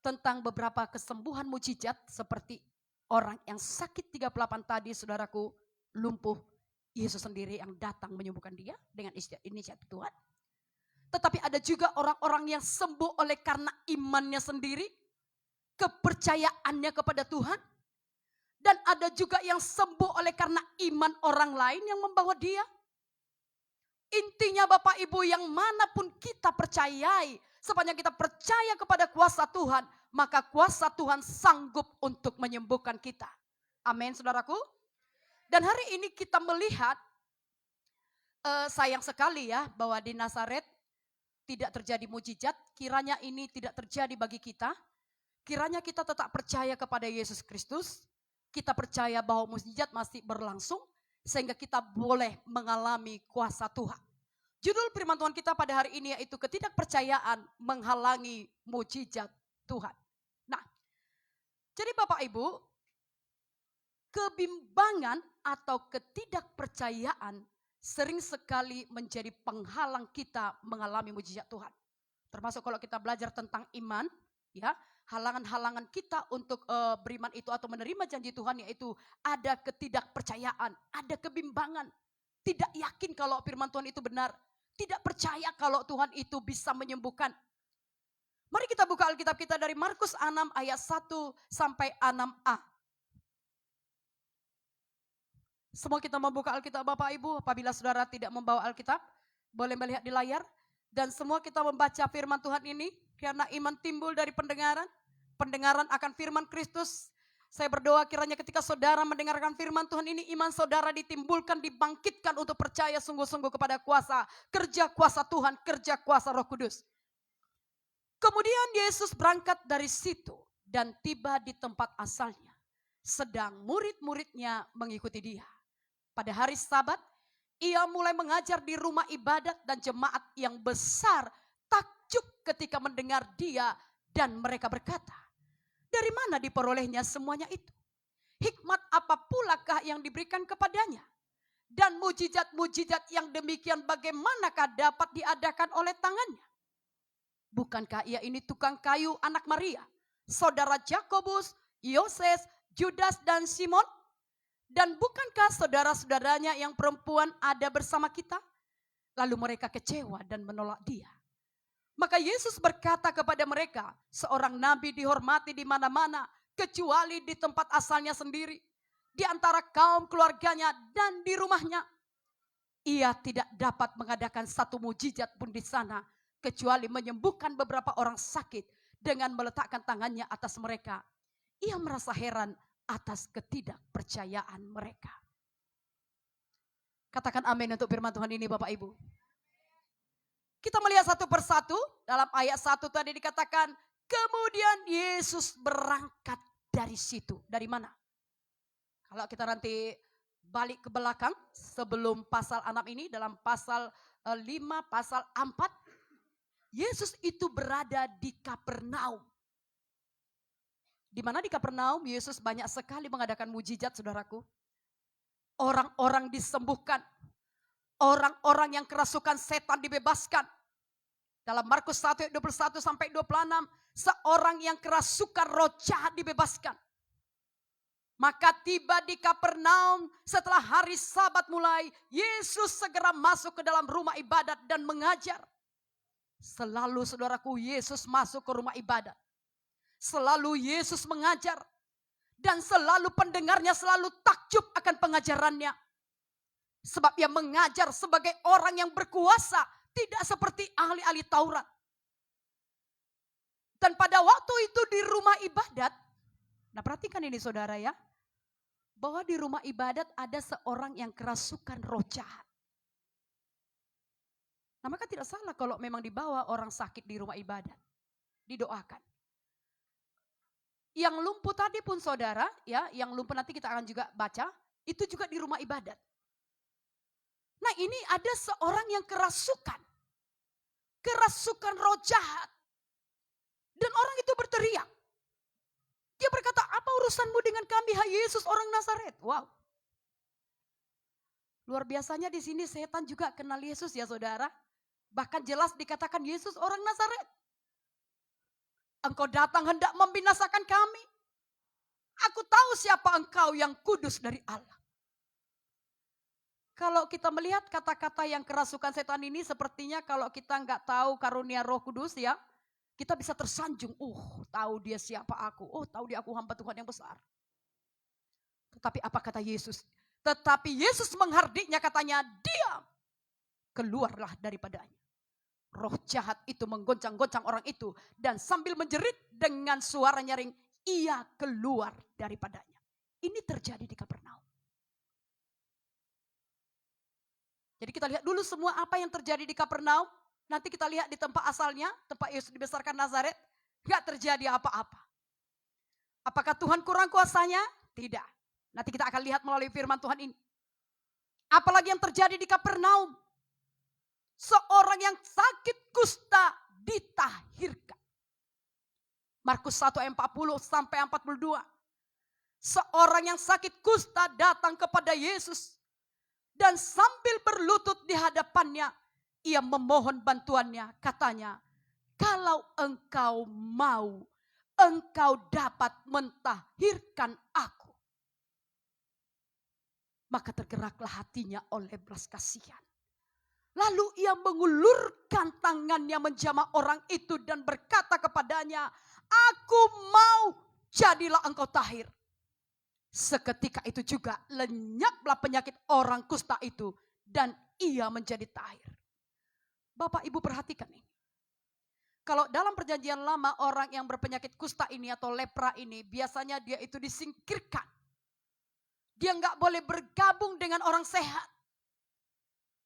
tentang beberapa kesembuhan mujizat seperti orang yang sakit 38 tadi, saudaraku, lumpuh, Yesus sendiri yang datang menyembuhkan dia dengan inisiatif Tuhan. Tetapi ada juga orang-orang yang sembuh oleh karena imannya sendiri, kepercayaannya kepada Tuhan. Dan ada juga yang sembuh oleh karena iman orang lain yang membawa dia. Intinya Bapak Ibu, yang manapun kita percayai, sepanjang kita percaya kepada kuasa Tuhan, maka kuasa Tuhan sanggup untuk menyembuhkan kita. Amin saudaraku. Dan hari ini kita melihat, sayang sekali ya, bahwa di Nazaret tidak terjadi mujizat. Kiranya ini tidak terjadi bagi kita. Kiranya kita tetap percaya kepada Yesus Kristus. Kita percaya bahwa mujizat masih berlangsung, sehingga kita boleh mengalami kuasa Tuhan. Judul firman Tuhan kita pada hari ini yaitu ketidakpercayaan menghalangi mujizat Tuhan. Nah, jadi Bapak Ibu, kebimbangan atau ketidakpercayaan sering sekali menjadi penghalang kita mengalami mujizat Tuhan. Termasuk kalau kita belajar tentang iman, ya, halangan-halangan kita untuk beriman itu atau menerima janji Tuhan yaitu ada ketidakpercayaan, ada kebimbangan, tidak yakin kalau firman Tuhan itu benar, tidak percaya kalau Tuhan itu bisa menyembuhkan. Mari kita buka Alkitab kita dari Markus 6 ayat 1 sampai 6a. Semua kita membuka Alkitab Bapak Ibu. Apabila saudara tidak membawa Alkitab, boleh melihat di layar. Dan semua kita membaca firman Tuhan ini. Karena iman timbul dari pendengaran. Pendengaran akan firman Kristus. Saya berdoa kiranya ketika saudara mendengarkan firman Tuhan ini, iman saudara ditimbulkan, dibangkitkan untuk percaya sungguh-sungguh kepada kuasa. Kerja kuasa Tuhan, kerja kuasa Roh Kudus. Kemudian Yesus berangkat dari situ dan tiba di tempat asalnya. Sedang murid-muridnya mengikuti dia. Pada hari Sabat, ia mulai mengajar di rumah ibadat dan jemaat yang besar takjub ketika mendengar dia dan mereka berkata, dari mana diperolehnya semuanya itu? Hikmat apa pulakah yang diberikan kepadanya? Dan mujizat-mujizat yang demikian bagaimanakah dapat diadakan oleh tangannya? Bukankah ia ini tukang kayu anak Maria, saudara Yakobus, Yoses, Judas dan Simon? Dan bukankah saudara-saudaranya yang perempuan ada bersama kita? Lalu mereka kecewa dan menolak dia. Maka Yesus berkata kepada mereka, seorang nabi dihormati di mana-mana, kecuali di tempat asalnya sendiri, di antara kaum keluarganya dan di rumahnya. Ia tidak dapat mengadakan satu mujizat pun di sana, kecuali menyembuhkan beberapa orang sakit dengan meletakkan tangannya atas mereka. Ia merasa heran atas ketidakpercayaan mereka. Katakan amin untuk firman Tuhan ini Bapak Ibu. Kita melihat satu persatu, dalam ayat 1 tadi dikatakan, kemudian Yesus berangkat dari situ. Dari mana? Kalau kita nanti balik ke belakang sebelum pasal 6 ini, dalam pasal 5, pasal 4, Yesus itu berada di Kapernaum. Di mana di Kapernaum Yesus banyak sekali mengadakan mujizat, saudaraku. Orang-orang disembuhkan, orang-orang yang kerasukan setan dibebaskan. Dalam Markus 1 ayat 21 sampai 26, seorang yang kerasukan roh jahat dibebaskan. Maka tiba di Kapernaum setelah hari Sabat mulai, Yesus segera masuk ke dalam rumah ibadat dan mengajar. Selalu saudaraku Yesus masuk ke rumah ibadat. Selalu Yesus mengajar. Dan selalu pendengarnya selalu takjub akan pengajarannya. Sebab ia mengajar sebagai orang yang berkuasa. Tidak seperti ahli-ahli Taurat. Dan pada waktu itu di rumah ibadat. Nah perhatikan ini saudara ya. Bahwa di rumah ibadat ada seorang yang kerasukan roh jahat. Nah maka tidak salah kalau memang dibawa orang sakit di rumah ibadat. Didoakan. Yang lumpuh tadi pun saudara, ya, yang lumpuh nanti kita akan juga baca, itu juga di rumah ibadat. Nah ini ada seorang yang kerasukan roh jahat. Dan orang itu berteriak. Dia berkata, apa urusanmu dengan kami, hai Yesus orang Nazaret? Wow. Luar biasanya di sini setan juga kenal Yesus ya saudara. Bahkan jelas dikatakan Yesus orang Nazaret. Engkau datang hendak membinasakan kami. Aku tahu siapa engkau yang kudus dari Allah. Kalau kita melihat kata-kata yang kerasukan setan ini sepertinya kalau kita nggak tahu karunia Roh Kudus ya. Kita bisa tersanjung. Tahu dia siapa aku. Tahu dia aku hamba Tuhan yang besar. Tetapi apa kata Yesus? Tetapi Yesus menghardiknya katanya, diam. Keluarlah daripadanya. Roh jahat itu menggoncang-goncang orang itu. Dan sambil menjerit dengan suara nyaring, ia keluar daripadanya. Ini terjadi di Kapernaum. Jadi kita lihat dulu semua apa yang terjadi di Kapernaum. Nanti kita lihat di tempat asalnya, tempat Yesus dibesarkan Nazaret. Gak terjadi apa-apa. Apakah Tuhan kurang kuasanya? Tidak. Nanti kita akan lihat melalui firman Tuhan ini. Apalagi yang terjadi di Kapernaum. Seorang yang sakit kusta ditahirkan. Markus 1 ayat 40 sampai 42. Seorang yang sakit kusta datang kepada Yesus. Dan sambil berlutut di hadapannya, ia memohon bantuannya. Katanya, kalau engkau mau, engkau dapat mentahirkan aku. Maka tergeraklah hatinya oleh belas kasihan. Lalu ia mengulurkan tangannya menjamah orang itu dan berkata kepadanya, aku mau, jadilah engkau tahir. Seketika itu juga lenyaplah penyakit orang kusta itu dan ia menjadi tahir. Bapak Ibu perhatikan ini. Kalau dalam perjanjian lama orang yang berpenyakit kusta ini atau lepra ini biasanya dia itu disingkirkan. Dia nggak boleh bergabung dengan orang sehat.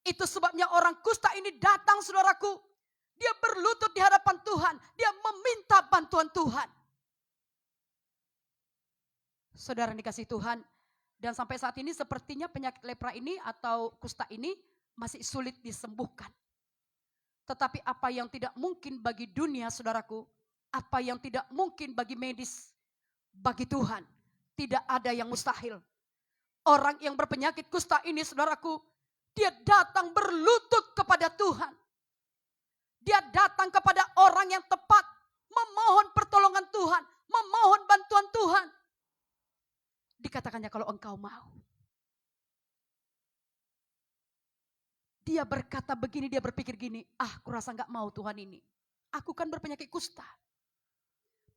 Itu sebabnya orang kusta ini datang saudaraku. Dia berlutut di hadapan Tuhan. Dia meminta bantuan Tuhan. Saudara dikasih Tuhan. Dan sampai saat ini sepertinya penyakit lepra ini atau kusta ini masih sulit disembuhkan. Tetapi apa yang tidak mungkin bagi dunia saudaraku. Apa yang tidak mungkin bagi medis. Bagi Tuhan. Tidak ada yang mustahil. Orang yang berpenyakit kusta ini saudaraku. Dia datang berlutut kepada Tuhan. Dia datang kepada orang yang tepat. Memohon pertolongan Tuhan. Memohon bantuan Tuhan. Dikatakannya kalau engkau mau. Dia berkata begini, dia berpikir gini. Aku rasa gak mau Tuhan ini. Aku kan berpenyakit kusta.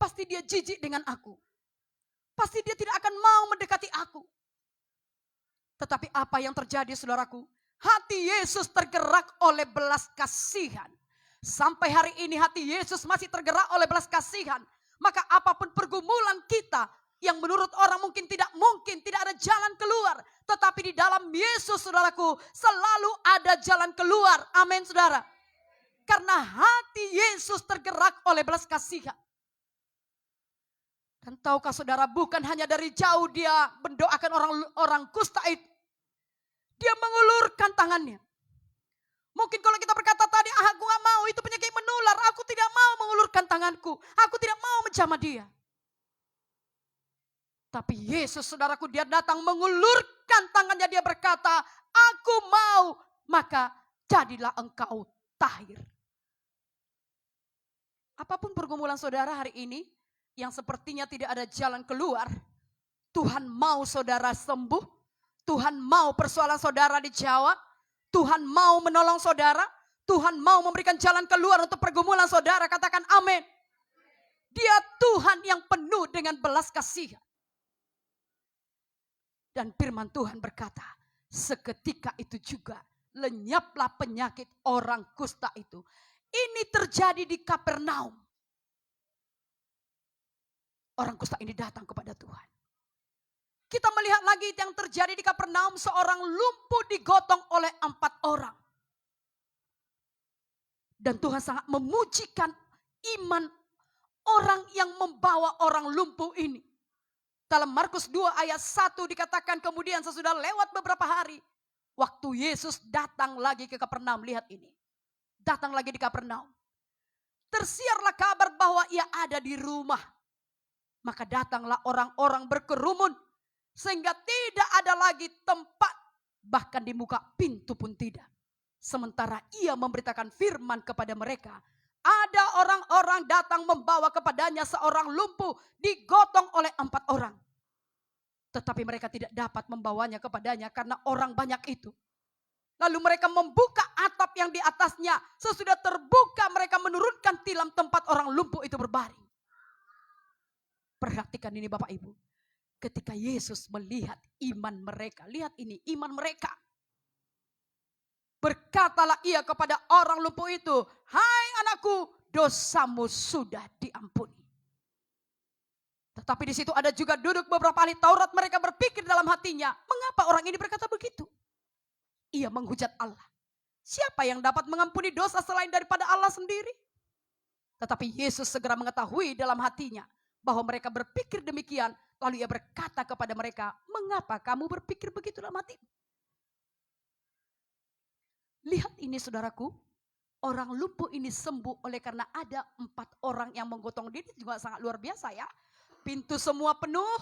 Pasti dia jijik dengan aku. Pasti dia tidak akan mau mendekati aku. Tetapi apa yang terjadi saudaraku? Hati Yesus tergerak oleh belas kasihan. Sampai hari ini hati Yesus masih tergerak oleh belas kasihan. Maka apapun pergumulan kita yang menurut orang mungkin tidak ada jalan keluar. Tetapi di dalam Yesus saudaraku selalu ada jalan keluar. Amin saudara. Karena hati Yesus tergerak oleh belas kasihan. Dan tahukah saudara bukan hanya dari jauh dia mendoakan orang kusta itu. Dia mengulurkan tangannya. Mungkin kalau kita berkata tadi, aku gak mau, itu penyakit menular. Aku tidak mau mengulurkan tanganku. Aku tidak mau menjamah dia. Tapi Yesus, saudaraku, dia datang mengulurkan tangannya. Dia berkata, aku mau, maka jadilah engkau tahir. Apapun pergumulan saudara hari ini, yang sepertinya tidak ada jalan keluar, Tuhan mau saudara sembuh, Tuhan mau persoalan saudara dijawab, Tuhan mau menolong saudara, Tuhan mau memberikan jalan keluar untuk pergumulan saudara. Katakan amin. Dia Tuhan yang penuh dengan belas kasihan. Dan firman Tuhan berkata, seketika itu juga lenyaplah penyakit orang kusta itu. Ini terjadi di Kapernaum. Orang kusta ini datang kepada Tuhan. Kita melihat lagi yang terjadi di Kapernaum, seorang lumpuh digotong oleh 4 orang. Dan Tuhan sangat memujikan iman orang yang membawa orang lumpuh ini. Dalam Markus 2 ayat 1 dikatakan, kemudian sesudah lewat beberapa hari, waktu Yesus datang lagi ke Kapernaum, lihat ini. Datang lagi di Kapernaum. Tersiarlah kabar bahwa ia ada di rumah. Maka datanglah orang-orang berkerumun. Sehingga tidak ada lagi tempat. Bahkan di muka pintu pun tidak. Sementara ia memberitakan firman kepada mereka. Ada orang-orang datang membawa kepadanya seorang lumpuh digotong oleh 4 orang. Tetapi mereka tidak dapat membawanya kepadanya karena orang banyak itu. Lalu mereka membuka atap yang di atasnya. Sesudah terbuka mereka menurunkan tilam tempat orang lumpuh itu berbaring. Perhatikan ini Bapak Ibu. Ketika Yesus melihat iman mereka. Lihat ini iman mereka. Berkatalah ia kepada orang lumpuh itu, hai anakku, dosamu sudah diampuni. Tetapi di situ ada juga duduk beberapa ahli Taurat. Mereka berpikir dalam hatinya, mengapa orang ini berkata begitu? Ia menghujat Allah. Siapa yang dapat mengampuni dosa selain daripada Allah sendiri? Tetapi Yesus segera mengetahui dalam hatinya bahwa mereka berpikir demikian. Lalu ia berkata kepada mereka, mengapa kamu berpikir begitu dalam hati? Lihat ini saudaraku, orang lumpuh ini sembuh oleh karena ada 4 orang yang menggotong dia. Ini juga sangat luar biasa ya. Pintu semua penuh.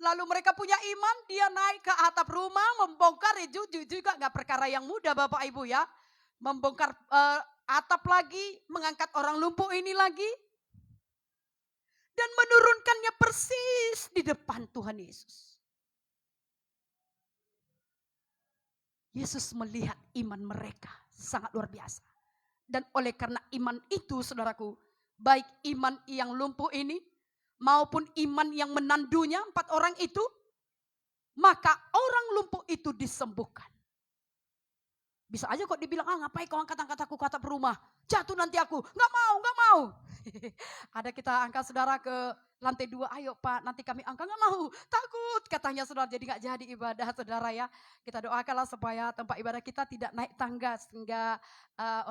Lalu mereka punya iman, dia naik ke atap rumah, membongkar, juga gak perkara yang mudah Bapak Ibu ya. Membongkar atap lagi, mengangkat orang lumpuh ini lagi. Dan menurunkannya persis di depan Tuhan Yesus. Yesus melihat iman mereka sangat luar biasa. Dan oleh karena iman itu saudaraku, baik iman yang lumpuh ini maupun iman yang menandunya 4 orang itu, maka orang lumpuh itu disembuhkan. Bisa aja kok dibilang, ngapain kau angkat-angkat aku ke atap rumah, jatuh nanti aku, gak mau. Ada kita angkat saudara ke lantai 2, ayo Pak nanti kami angkat, gak mau, takut katanya saudara, jadi gak jadi ibadah saudara ya. Kita doakanlah supaya tempat ibadah kita tidak naik tangga, sehingga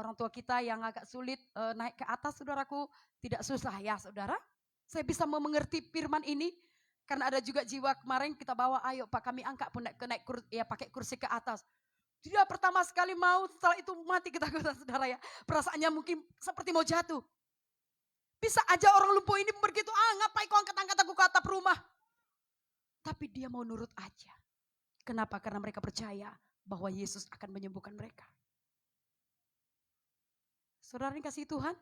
orang tua kita yang agak sulit naik ke atas saudaraku, tidak susah ya saudara. Saya bisa mengerti firman ini, karena ada juga jiwa kemarin kita bawa, ayo Pak kami angkat pun naik ya pakai kursi ke atas. Dia pertama sekali mau, setelah itu mati ketakutan saudara ya. Perasaannya mungkin seperti mau jatuh. Bisa aja orang lumpuh ini begitu, ngapain kau angkat-angkat aku ke atap rumah. Tapi dia mau nurut aja. Kenapa? Karena mereka percaya bahwa Yesus akan menyembuhkan mereka. Saudara yang kasih Tuhan,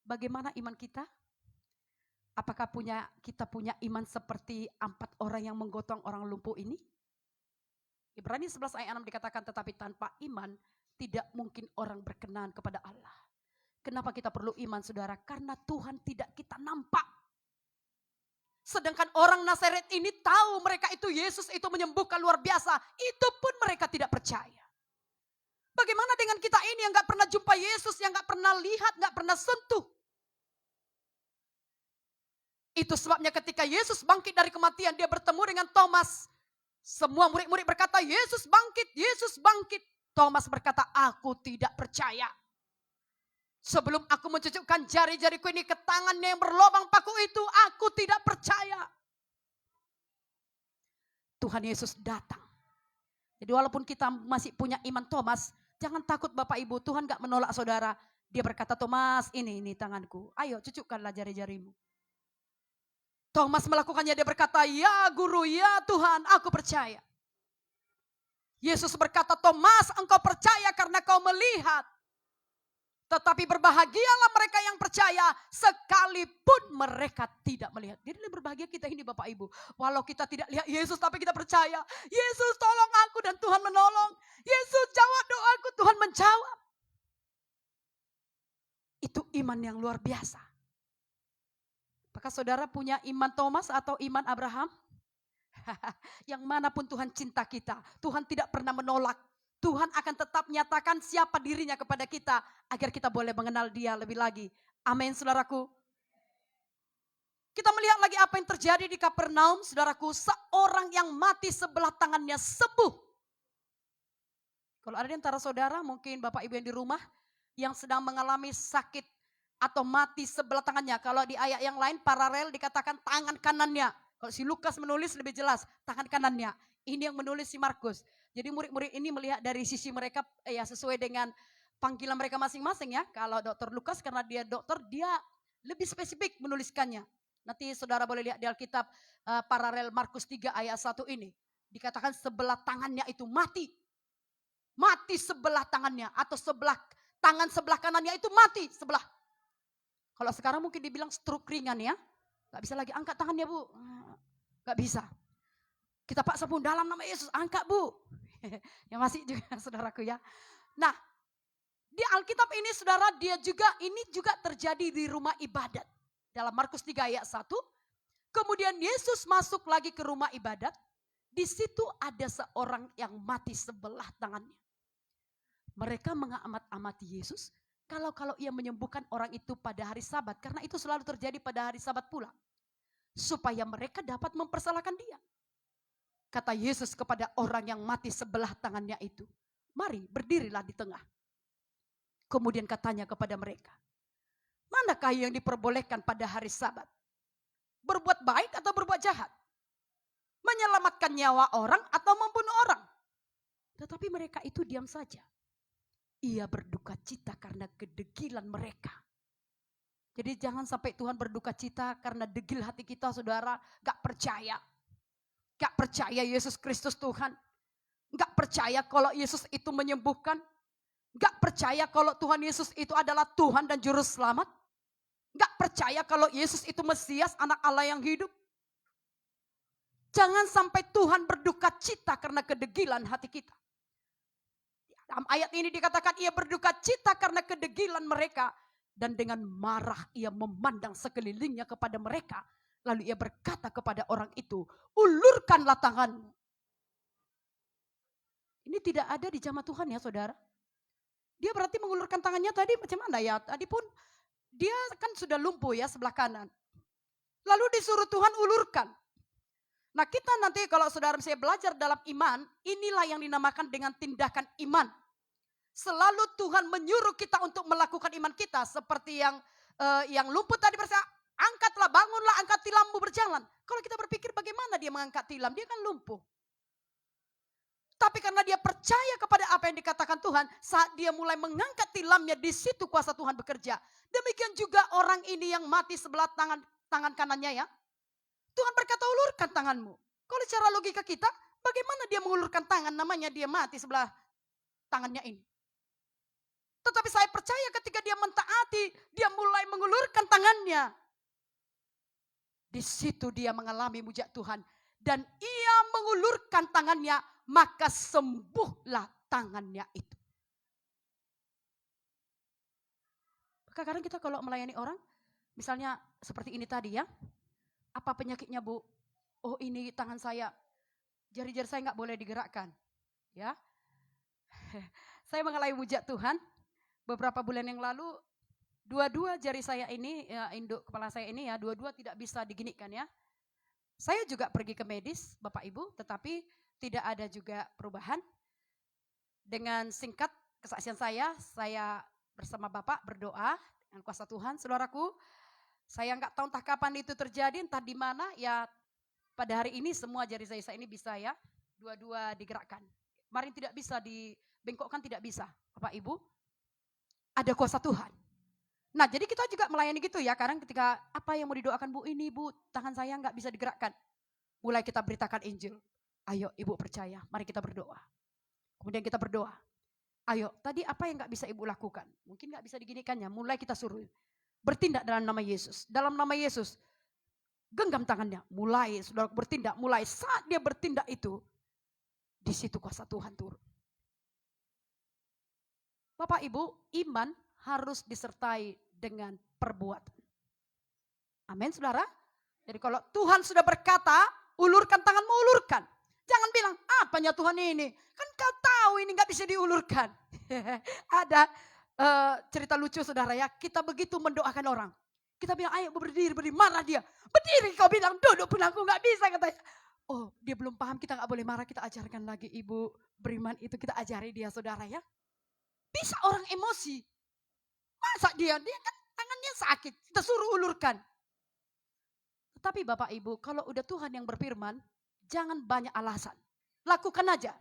bagaimana iman kita? Apakah kita punya iman seperti 4 orang yang menggotong orang lumpuh ini? Ibrani 11 ayat 6 dikatakan, tetapi tanpa iman tidak mungkin orang berkenan kepada Allah. Kenapa kita perlu iman saudara? Karena Tuhan tidak kita nampak. Sedangkan orang Nazaret ini tahu mereka itu Yesus itu menyembuhkan luar biasa. Itu pun mereka tidak percaya. Bagaimana dengan kita ini yang gak pernah jumpa Yesus, yang gak pernah lihat, gak pernah sentuh. Itu sebabnya ketika Yesus bangkit dari kematian, dia bertemu dengan Thomas. Semua murid-murid berkata, Yesus bangkit, Yesus bangkit. Thomas berkata, aku tidak percaya. Sebelum aku mencucukkan jari-jariku ini ke tangannya yang berlobang paku itu, aku tidak percaya. Tuhan Yesus datang. Jadi walaupun kita masih punya iman Thomas, jangan takut Bapak Ibu, Tuhan gak menolak saudara. Dia berkata, Thomas ini tanganku, ayo cucukkanlah jari-jarimu. Thomas melakukannya, dia berkata, ya guru, ya Tuhan, aku percaya. Yesus berkata, Thomas, engkau percaya karena kau melihat. Tetapi berbahagialah mereka yang percaya sekalipun mereka tidak melihat. Jadi berbahagia kita ini Bapak Ibu. Walau kita tidak lihat Yesus tapi kita percaya. Yesus tolong aku dan Tuhan menolong. Yesus jawab doaku, Tuhan menjawab. Itu iman yang luar biasa. Apakah saudara punya iman Thomas atau iman Abraham? Yang manapun Tuhan cinta kita, Tuhan tidak pernah menolak. Tuhan akan tetap menyatakan siapa dirinya kepada kita agar kita boleh mengenal dia lebih lagi. Amin saudaraku. Kita melihat lagi apa yang terjadi di Kapernaum saudaraku. Seorang yang mati sebelah tangannya sembuh. Kalau ada di antara saudara mungkin Bapak Ibu yang di rumah yang sedang mengalami sakit atau mati sebelah tangannya. Kalau di ayat yang lain paralel dikatakan tangan kanannya. Kalau si Lukas menulis lebih jelas tangan kanannya. Ini yang menulis si Markus. Jadi murid-murid ini melihat dari sisi mereka ya sesuai dengan panggilan mereka masing-masing ya. Kalau Dr. Lukas karena dia dokter, dia lebih spesifik menuliskannya. Nanti saudara boleh lihat di Alkitab paralel Markus 3 ayat 1 ini. Dikatakan sebelah tangannya itu mati. Mati sebelah tangannya atau tangan sebelah kanannya itu mati sebelah. Kalau sekarang mungkin dibilang stroke ringan ya. Gak bisa lagi angkat tangannya Bu. Gak bisa. Kita paksa pun dalam nama Yesus angkat Bu. Yang masih juga saudaraku ya. Nah di Alkitab ini saudara ini juga terjadi di rumah ibadat. Dalam Markus 3 ayat 1. Kemudian Yesus masuk lagi ke rumah ibadat. Di situ ada seorang yang mati sebelah tangannya. Mereka mengamat-amati Yesus. Kalau ia menyembuhkan orang itu pada hari Sabat. Karena itu selalu terjadi pada hari Sabat pula. Supaya mereka dapat mempersalahkan dia. Kata Yesus kepada orang yang mati sebelah tangannya itu. Mari berdirilah di tengah. Kemudian katanya kepada mereka. Manakah yang diperbolehkan pada hari Sabat? Berbuat baik atau berbuat jahat? Menyelamatkan nyawa orang atau membunuh orang? Tetapi mereka itu diam saja. Ia berduka cita karena kedegilan mereka. Jadi jangan sampai Tuhan berduka cita karena degil hati kita saudara. Gak percaya. Gak percaya Yesus Kristus Tuhan. Gak percaya kalau Yesus itu menyembuhkan. Gak percaya kalau Tuhan Yesus itu adalah Tuhan dan Juru Selamat. Gak percaya kalau Yesus itu Mesias, anak Allah yang hidup. Jangan sampai Tuhan berduka cita karena kedegilan hati kita. Dalam ayat ini dikatakan ia berduka cita karena kedegilan mereka. Dan dengan marah ia memandang sekelilingnya kepada mereka. Lalu ia berkata kepada orang itu, ulurkanlah tanganmu. Ini tidak ada di jamaah Tuhan ya saudara. Dia berarti mengulurkan tangannya tadi macam mana ya? Tadi pun dia kan sudah lumpuh ya sebelah kanan. Lalu disuruh Tuhan ulurkan. Nah kita nanti kalau saudara saya belajar dalam iman, inilah yang dinamakan dengan tindakan iman. Selalu Tuhan menyuruh kita untuk melakukan iman kita. Seperti yang lumpuh tadi berkata, angkatlah, bangunlah, angkat tilammu berjalan. Kalau kita berpikir bagaimana dia mengangkat tilam, dia kan lumpuh. Tapi karena dia percaya kepada apa yang dikatakan Tuhan, saat dia mulai mengangkat tilamnya, di situ kuasa Tuhan bekerja. Demikian juga orang ini yang mati sebelah tangan kanannya ya. Tuhan berkata ulurkan tanganmu. Kalau secara logika kita, bagaimana dia mengulurkan tangan, namanya dia mati sebelah tangannya ini. Tetapi saya percaya ketika dia mentaati, dia mulai mengulurkan tangannya. Di situ dia mengalami mujizat Tuhan. Dan ia mengulurkan tangannya, maka sembuhlah tangannya itu. Kadang-kadang kita kalau melayani orang, misalnya seperti ini tadi ya. Apa penyakitnya Bu? Oh ini tangan saya, jari-jari saya nggak boleh digerakkan. Ya, saya mengalami mujizat Tuhan. Beberapa bulan yang lalu, dua-dua jari saya ini, ya, induk kepala saya ini ya, dua-dua tidak bisa diginikan ya. Saya juga pergi ke medis, Bapak Ibu, tetapi tidak ada juga perubahan. Dengan singkat kesaksian saya bersama Bapak berdoa dengan kuasa Tuhan, saudaraku. Saya nggak tahu entah kapan itu terjadi, entah di mana, ya pada hari ini semua jari saya ini bisa ya, dua-dua digerakkan. Kemarin tidak bisa dibengkokkan, tidak bisa. Bapak Ibu, ada kuasa Tuhan. Nah jadi kita juga melayani gitu ya. Kadang ketika apa yang mau didoakan Bu, ini Bu, tangan saya nggak bisa digerakkan. Mulai kita beritakan Injil. Ayo Ibu percaya, mari kita berdoa. Kemudian kita berdoa. Ayo, tadi apa yang nggak bisa Ibu lakukan? Mungkin nggak bisa diginikannya, mulai kita suruh. Bertindak dalam nama Yesus. Dalam nama Yesus, genggam tangannya. Mulai, saudara bertindak, mulai. Saat dia bertindak itu, di situ kuasa Tuhan turun. Bapak Ibu, iman harus disertai dengan perbuatan. Amin saudara. Jadi kalau Tuhan sudah berkata, ulurkan tanganmu, ulurkan. Jangan bilang, apanya Tuhan ini? Kan kau tahu ini gak bisa diulurkan. Ada cerita lucu saudara ya, kita begitu mendoakan orang. Kita bilang, ayo berdiri, marah dia. Berdiri kau bilang, duduk pun aku gak bisa katanya. Oh dia belum paham, kita gak boleh marah, kita ajarkan lagi Ibu beriman itu, kita ajari dia saudara ya. Bisa orang emosi. Masa dia kan tangannya sakit, kita suruh ulurkan. Tetapi Bapak Ibu, kalau udah Tuhan yang berfirman, jangan banyak alasan. Lakukan aja.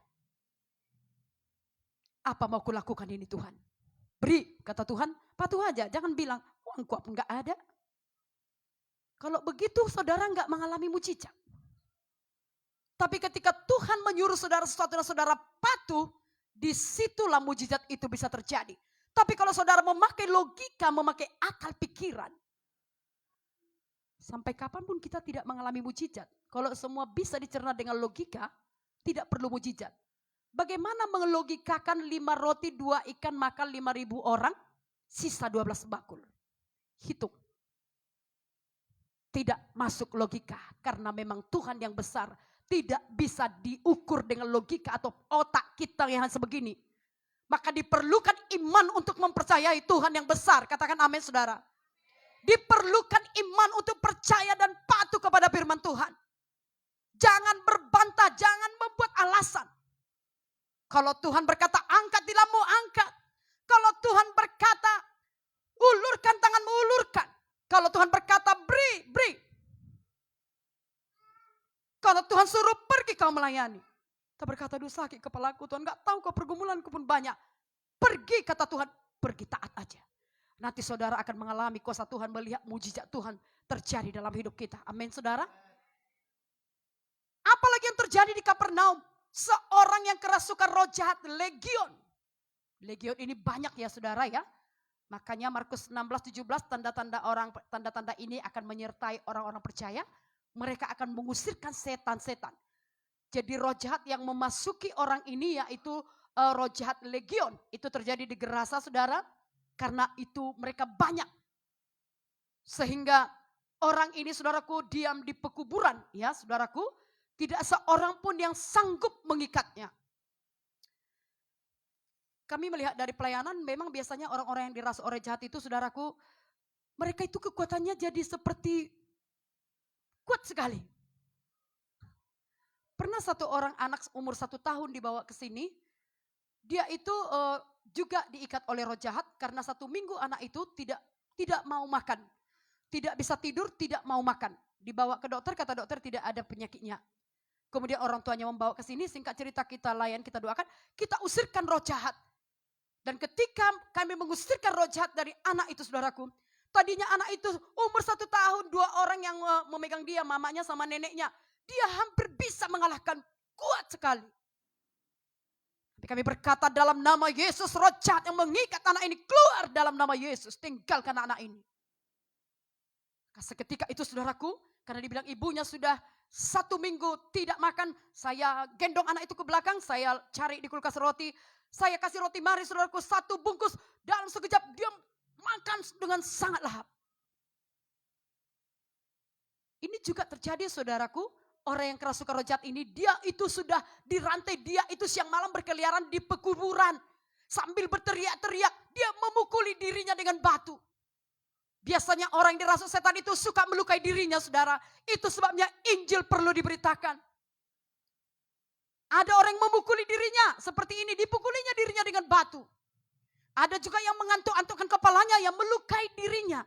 Apa mau kulakukan ini Tuhan? Beri, kata Tuhan, patuh aja. Jangan bilang, uangku apa enggak ada. Kalau begitu saudara enggak mengalami mujizat. Tapi ketika Tuhan menyuruh saudara sesuatu dan saudara patuh, disitulah mujizat itu bisa terjadi. Tapi kalau saudara memakai logika, memakai akal pikiran, sampai kapanpun kita tidak mengalami mujizat. Kalau semua bisa dicerna dengan logika, tidak perlu mujizat. Bagaimana melogikakan 5 roti 2 ikan makan 5.000 orang, sisa 12 bakul. Hitung. Tidak masuk logika, karena memang Tuhan yang besar tidak bisa diukur dengan logika atau otak kita yang sebegini. Maka diperlukan iman untuk mempercayai Tuhan yang besar. Katakan amin saudara. Diperlukan iman untuk percaya dan patuh kepada firman Tuhan. Jangan berbantah, jangan membuat alasan. Kalau Tuhan berkata angkat tilammu, angkat. Kalau Tuhan berkata ulurkan tanganmu, ulurkan. Kalau Tuhan berkata beri, beri. Kalau Tuhan suruh pergi kau melayani. Kita berkata, duh sakit kepalaku Tuhan, gak tahu kau pergumulanku pun banyak. Pergi kata Tuhan, pergi taat aja. Nanti saudara akan mengalami kuasa Tuhan, melihat mujizat Tuhan terjadi dalam hidup kita. Amin saudara. Apalagi yang terjadi di Kapernaum. Seorang yang kerasukan roh jahat, legion. Legion ini banyak ya saudara ya. Makanya Markus 16:17 tanda-tanda ini akan menyertai orang-orang percaya. Mereka akan mengusirkan setan-setan. Jadi roh jahat yang memasuki orang ini yaitu roh jahat legion. Itu terjadi di Gerasa saudara. Karena itu mereka banyak. Sehingga orang ini saudaraku diam di pekuburan ya saudaraku. Tidak seorang pun yang sanggup mengikatnya. Kami melihat dari pelayanan memang biasanya orang-orang yang dirasa orang jahat itu saudaraku. Mereka itu kekuatannya jadi seperti kuat sekali. Pernah satu orang anak umur 1 tahun dibawa ke sini. Dia itu juga diikat oleh roh jahat karena 1 minggu anak itu tidak mau makan. Tidak bisa tidur, tidak mau makan. Dibawa ke dokter, kata dokter tidak ada penyakitnya. Kemudian orang tuanya membawa ke sini, singkat cerita kita layan, kita doakan, kita usirkan roh jahat. Dan ketika kami mengusirkan roh jahat dari anak itu saudaraku, tadinya anak itu umur 1 tahun, 2 orang yang memegang dia, mamanya sama neneknya. Dia hampir bisa mengalahkan, kuat sekali. Tapi kami berkata dalam nama Yesus, roh jahat yang mengikat anak ini keluar dalam nama Yesus. Tinggalkan anak ini. Seketika itu saudaraku, karena dibilang ibunya sudah 1 minggu tidak makan, saya gendong anak itu ke belakang, saya cari di kulkas roti, saya kasih roti mari saudaraku 1 bungkus, dalam sekejap dia makan dengan sangat lahap. Ini juga terjadi saudaraku, orang yang kerasukan roh jahat ini, dia itu sudah dirantai, dia itu siang malam berkeliaran di pekuburan. Sambil berteriak-teriak, dia memukuli dirinya dengan batu. Biasanya orang yang dirasuk setan itu suka melukai dirinya saudara. Itu sebabnya Injil perlu diberitakan. Ada orang yang memukuli dirinya seperti ini, dipukulinya dirinya dengan batu. Ada juga yang mengantuk-antukkan kepalanya, yang melukai dirinya.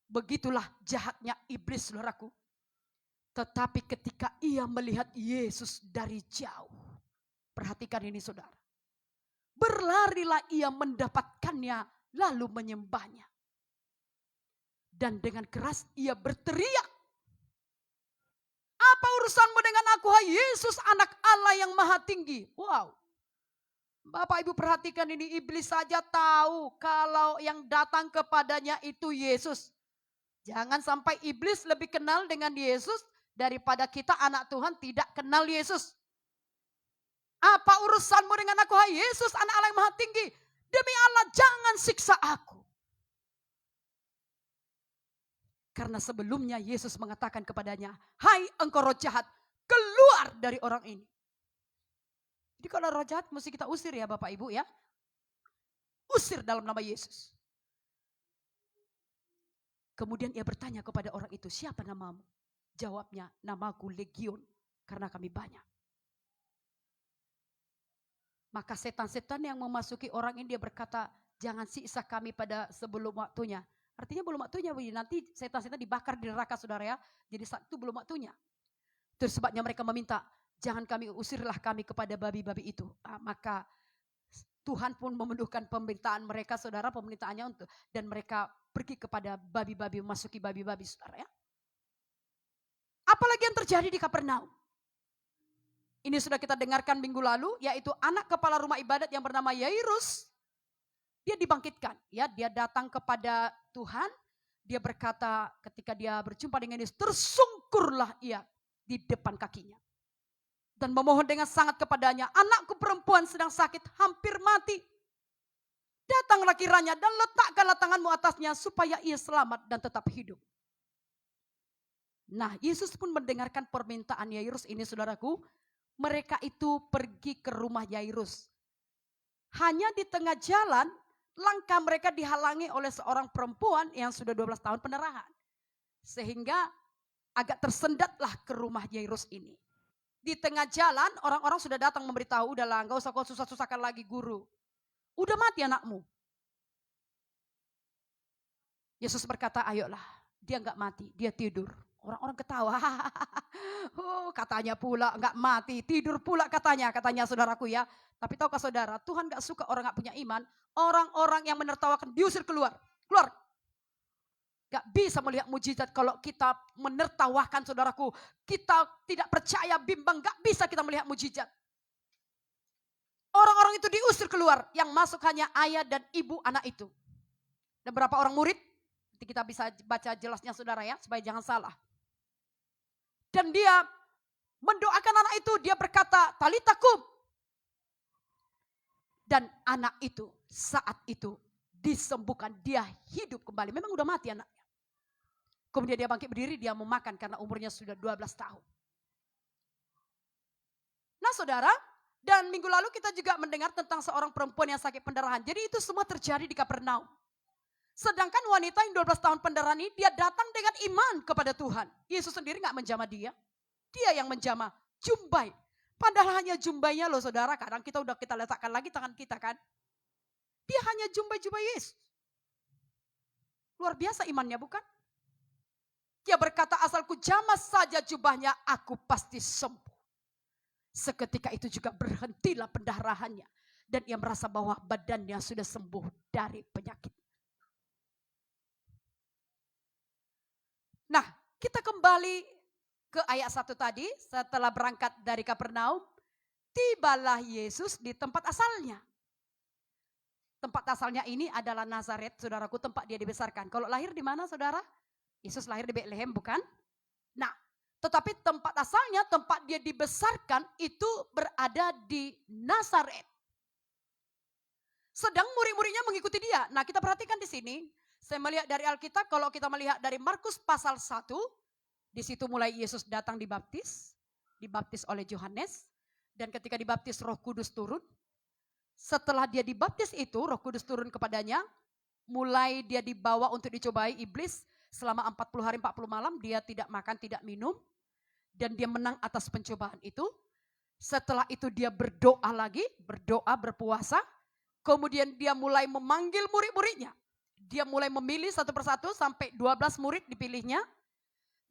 Begitulah jahatnya iblis saudaraku. Tetapi ketika ia melihat Yesus dari jauh, Perhatikan ini saudara. Berlarilah ia mendapatkannya lalu menyembahnya. Dan dengan keras ia berteriak, apa urusanmu dengan aku, hai Yesus anak Allah yang maha tinggi. Wow. Bapak Ibu perhatikan ini, iblis saja tahu kalau yang datang kepadanya itu Yesus. Jangan sampai iblis lebih kenal dengan Yesus daripada kita anak Tuhan tidak kenal Yesus. Apa urusanmu dengan aku, hai Yesus anak Allah yang maha tinggi. Demi Allah jangan siksa aku. Karena sebelumnya Yesus mengatakan kepadanya, hai engkau roh jahat, keluar dari orang ini. Jadi kalau roh jahat mesti kita usir ya Bapak Ibu ya. Usir dalam nama Yesus. Kemudian ia bertanya kepada orang itu, siapa namamu? Jawabnya, namaku Legion, karena kami banyak. Maka setan-setan yang memasuki orang ini dia berkata, jangan siksa kami pada sebelum waktunya. Artinya belum waktunya, nanti setan-setan dibakar di neraka saudara ya. Jadi saat itu belum waktunya. Terus sebabnya mereka meminta, jangan kami usirlah kami kepada babi-babi itu. Maka Tuhan pun memenuhkan permintaan mereka saudara, permintaannya untuk dan mereka pergi kepada babi-babi, memasuki babi-babi saudara ya. Apalagi yang terjadi di Kapernaum. Ini sudah kita dengarkan minggu lalu, yaitu anak kepala rumah ibadat yang bernama Yairus. Dia dibangkitkan, ya, dia datang kepada Tuhan, dia berkata ketika dia berjumpa dengan Yesus, tersungkurlah ia di depan kakinya. Dan memohon dengan sangat kepadanya, anakku perempuan sedang sakit, hampir mati. Datanglah kiranya dan letakkanlah tanganmu atasnya supaya ia selamat dan tetap hidup. Nah, Yesus pun mendengarkan permintaan Yairus ini saudaraku. Mereka itu pergi ke rumah Yairus. Hanya di tengah jalan, langkah mereka dihalangi oleh seorang perempuan yang sudah 12 tahun pendarahan. Sehingga agak tersendatlah ke rumah Yairus ini. Di tengah jalan orang-orang sudah datang memberitahu, udahlah gak usah kau susah-susahkan lagi guru. Udah mati anakmu. Yesus berkata, ayolah, dia gak mati, dia tidur. Orang-orang ketawa, katanya pula gak mati, tidur pula katanya saudaraku ya. Tapi tahukah saudara, Tuhan gak suka orang gak punya iman. Orang-orang yang menertawakan diusir keluar. Keluar. Gak bisa melihat mujizat kalau kita menertawakan saudaraku. Kita tidak percaya, bimbang, gak bisa kita melihat mujizat. Orang-orang itu diusir keluar. Yang masuk hanya ayah dan ibu anak itu. Dan berapa orang murid? Nanti kita bisa baca jelasnya saudara ya, supaya jangan salah. Dan dia mendoakan anak itu, dia berkata, Talita kum. Dan anak itu saat itu disembuhkan, dia hidup kembali. Memang udah mati anaknya. Kemudian dia bangkit berdiri, dia mau makan karena umurnya sudah 12 tahun. Nah saudara, dan minggu lalu kita juga mendengar tentang seorang perempuan yang sakit pendarahan. Jadi itu semua terjadi di Kapernaum. Sedangkan wanita yang 12 tahun pendarahan ini, dia datang dengan iman kepada Tuhan. Yesus sendiri gak menjamah dia. Dia yang menjamah, jumbai. Padahal hanya jumbainya loh saudara, kadang kita letakkan lagi tangan kita kan. Dia hanya jumbai Yesus. Luar biasa imannya bukan? Dia berkata, asalku jamah saja jubahnya, aku pasti sembuh. Seketika itu juga berhentilah pendarahannya. Dan ia merasa bahwa badannya sudah sembuh dari penyakit. Nah, kita kembali ke ayat 1 tadi. Setelah berangkat dari Kapernaum, tibalah Yesus di tempat asalnya. Tempat asalnya ini adalah Nazaret, saudaraku, tempat dia dibesarkan. Kalau lahir di mana saudara? Yesus lahir di Betlehem bukan? Nah, tetapi tempat asalnya, tempat dia dibesarkan itu berada di Nazaret. Sedang murid-muridnya mengikuti dia. Nah, kita perhatikan di sini. Saya melihat dari Alkitab, kalau kita melihat dari Markus pasal 1, di situ mulai Yesus datang dibaptis oleh Yohanes, dan ketika dibaptis Roh Kudus turun. Setelah dia dibaptis itu, Roh Kudus turun kepadanya, mulai dia dibawa untuk dicobai iblis, selama 40 hari 40 malam dia tidak makan, tidak minum, dan dia menang atas pencobaan itu. Setelah itu dia berdoa lagi, berpuasa, kemudian dia mulai memanggil murid-muridnya. Dia mulai memilih satu persatu sampai 12 murid dipilihnya.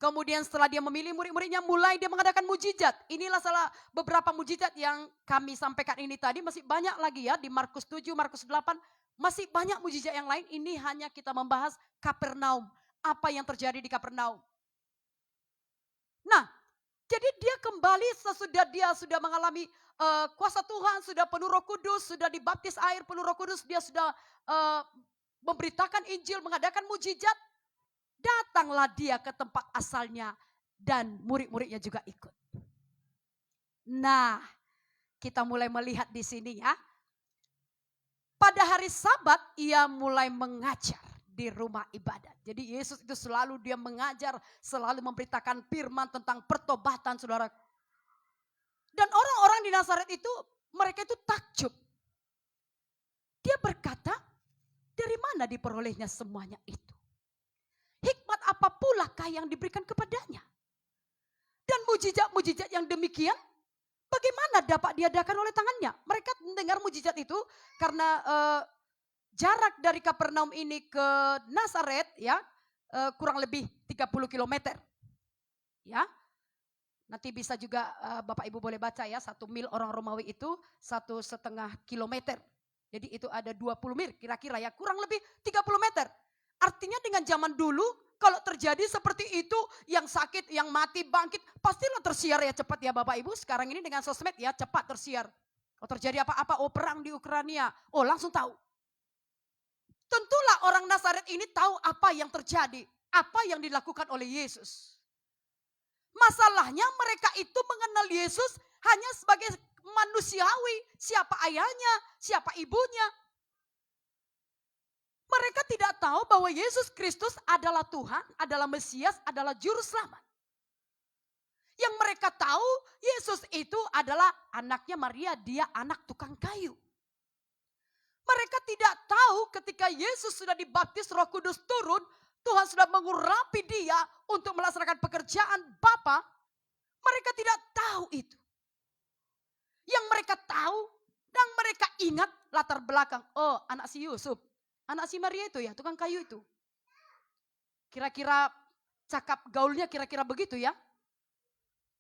Kemudian setelah dia memilih murid-muridnya, mulai dia mengadakan mujizat. Inilah salah beberapa mujizat yang kami sampaikan ini tadi. Masih banyak lagi ya di Markus 7, Markus 8. Masih banyak mujizat yang lain. Ini hanya kita membahas Kapernaum. Apa yang terjadi di Kapernaum. Nah, jadi dia kembali sesudah dia sudah mengalami kuasa Tuhan, sudah penuh Roh Kudus, sudah dibaptis air penuh Roh Kudus, dia sudah memberitakan Injil, mengadakan mujizat. Datanglah dia ke tempat asalnya dan murid-muridnya juga ikut. Nah, kita mulai melihat di sini ya. Pada hari Sabat ia mulai mengajar di rumah ibadat. Jadi Yesus itu selalu dia mengajar, selalu memberitakan firman tentang pertobatan, saudara. Dan orang-orang di Nazaret itu, mereka itu takjub. Dia berkata, dari mana diperolehnya semuanya itu? Hikmat apa pula kah yang diberikan kepadanya? Dan mujizat-mujizat yang demikian, bagaimana dapat diadakan oleh tangannya? Mereka mendengar mujizat itu karena jarak dari Kapernaum ini ke Nazaret ya kurang lebih 30 km. Ya. Nanti bisa juga Bapak Ibu boleh baca ya, 1 mil orang Romawi itu 1,5 kilometer. Jadi itu ada 20 mil kira-kira ya, kurang lebih 30 meter. Artinya dengan zaman dulu kalau terjadi seperti itu, yang sakit, yang mati, bangkit, pastilah tersiar ya cepat ya Bapak Ibu. Sekarang ini dengan sosmed ya cepat tersiar. Oh terjadi apa-apa, oh perang di Ukraina, oh langsung tahu. Tentulah orang Nazaret ini tahu apa yang terjadi, apa yang dilakukan oleh Yesus. Masalahnya mereka itu mengenal Yesus hanya sebagai manusiawi, siapa ayahnya, siapa ibunya. Mereka tidak tahu bahwa Yesus Kristus adalah Tuhan, adalah Mesias, adalah Juru Selamat. Yang mereka tahu Yesus itu adalah anaknya Maria, dia anak tukang kayu. Mereka tidak tahu ketika Yesus sudah dibaptis Roh Kudus turun, Tuhan sudah mengurapi dia untuk melaksanakan pekerjaan Bapa. Mereka tidak tahu itu. Yang mereka tahu dan mereka ingat latar belakang. Oh anak si Yusuf. Anak si Maria itu ya, tukang kayu itu. Kira-kira cakap gaulnya kira-kira begitu ya.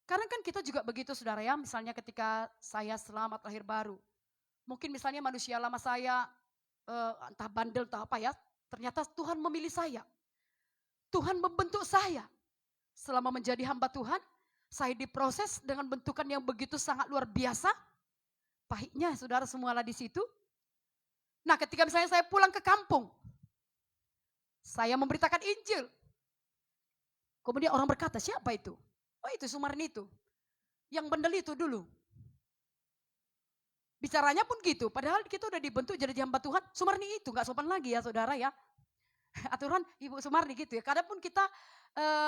Karena kan kita juga begitu saudara ya, misalnya ketika saya selamat lahir baru. Mungkin misalnya manusia lama saya, entah bandel atau apa ya, ternyata Tuhan memilih saya. Tuhan membentuk saya. Selama menjadi hamba Tuhan, saya diproses dengan bentukan yang begitu sangat luar biasa. Pahitnya saudara semualah di situ. Nah ketika misalnya saya pulang ke kampung, saya memberitakan Injil. Kemudian orang berkata, siapa itu? Oh itu Sumarni itu, yang bandel itu dulu. Bicaranya pun gitu, padahal kita udah dibentuk jadi hamba Tuhan, Sumarni itu, gak sopan lagi ya saudara ya. Aturan Ibu Sumarni gitu ya, kadang pun kita,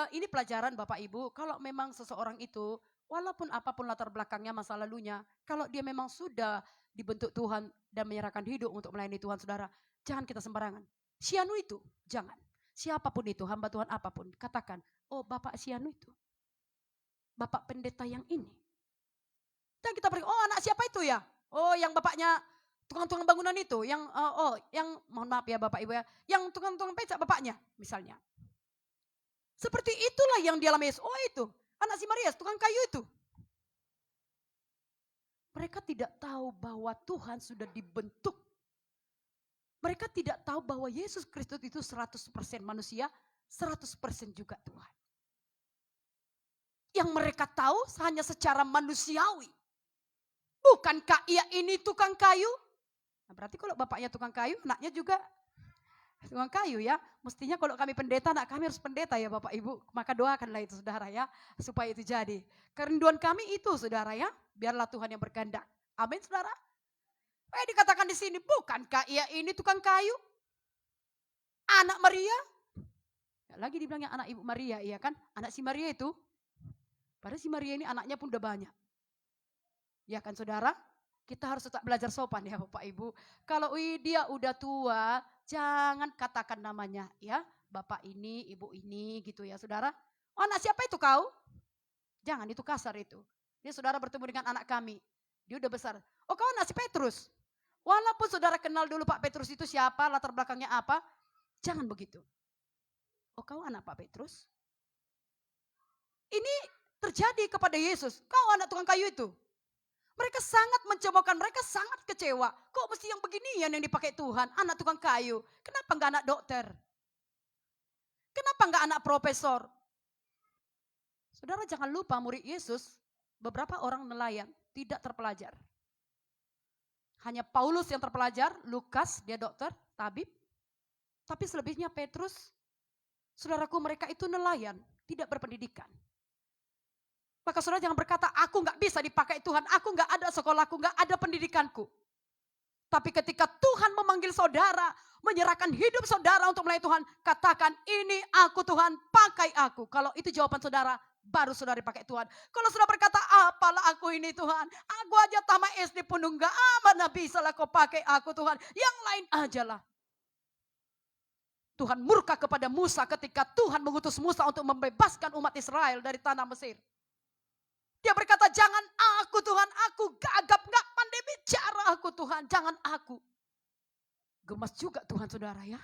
ini pelajaran Bapak Ibu, kalau memang seseorang itu, walaupun apapun latar belakangnya, masa lalunya, kalau dia memang sudah dibentuk Tuhan dan menyerahkan hidup untuk melayani Tuhan saudara, jangan kita sembarangan. Sianu itu, jangan. Siapapun itu, hamba Tuhan apapun, katakan, oh Bapak Sianu itu, Bapak pendeta yang ini. Dan kita pergi, oh anak siapa itu ya? Oh yang bapaknya tukang-tukang bangunan itu, yang yang mohon maaf ya Bapak Ibu ya, yang tukang-tukang becak bapaknya misalnya. Seperti itulah yang dialami Yesus. Oh itu, anak si Maria, tukang kayu itu. Mereka tidak tahu bahwa Tuhan sudah dibentuk. Mereka tidak tahu bahwa Yesus Kristus itu 100% manusia, 100% juga Tuhan. Yang mereka tahu hanya secara manusiawi. Bukankah ia ini tukang kayu? Nah, berarti kalau bapaknya tukang kayu, anaknya juga tukang kayu ya. Mestinya kalau kami pendeta, anak kami harus pendeta ya Bapak Ibu. Maka doakanlah itu saudara ya, supaya itu jadi. Kerinduan kami itu saudara ya, biarlah Tuhan yang berkehendak. Amin saudara. Dikatakan di sini, bukankah ia ini tukang kayu? Anak Maria? Lagi dibilangnya anak Ibu Maria, iya kan? Anak si Maria itu. Padahal si Maria ini anaknya pun udah banyak. Ya kan saudara? Kita harus tetap belajar sopan ya Bapak Ibu. Kalau dia udah tua, jangan katakan namanya ya. Bapak ini, ibu ini gitu ya saudara. Oh anak siapa itu kau? Jangan, itu kasar itu. Dia saudara bertemu dengan anak kami. Dia udah besar. Oh kau anak si Petrus. Walaupun saudara kenal dulu Pak Petrus itu siapa, latar belakangnya apa. Jangan begitu. Oh kau anak Pak Petrus? ini terjadi kepada Yesus. Kau anak tukang kayu itu. Mereka sangat mencemoohkan, mereka sangat kecewa. Kok mesti yang beginian yang dipakai Tuhan, anak tukang kayu. Kenapa enggak anak dokter? Kenapa enggak anak profesor? Saudara jangan lupa murid Yesus, beberapa orang nelayan, tidak terpelajar. Hanya Paulus yang terpelajar, Lukas dia dokter, tabib. Tapi selebihnya Petrus, saudaraku mereka itu nelayan, tidak berpendidikan. Maka saudara jangan berkata, aku nggak bisa dipakai Tuhan, aku nggak ada sekolahku, nggak ada pendidikanku. Tapi ketika Tuhan memanggil saudara, menyerahkan hidup saudara untuk melayani Tuhan, katakan ini aku Tuhan, pakai aku. Kalau itu jawaban saudara, baru saudara dipakai Tuhan. Kalau saudara berkata, apalah aku ini Tuhan, aku aja tamat SD pun enggak, mana bisa lah kau pakai aku Tuhan, yang lain ajalah. Tuhan murka kepada Musa ketika Tuhan mengutus Musa untuk membebaskan umat Israel dari tanah Mesir. Dia berkata, jangan aku Tuhan, aku gagap, gak pandai bicara aku Tuhan, jangan aku. Gemas juga Tuhan saudara ya.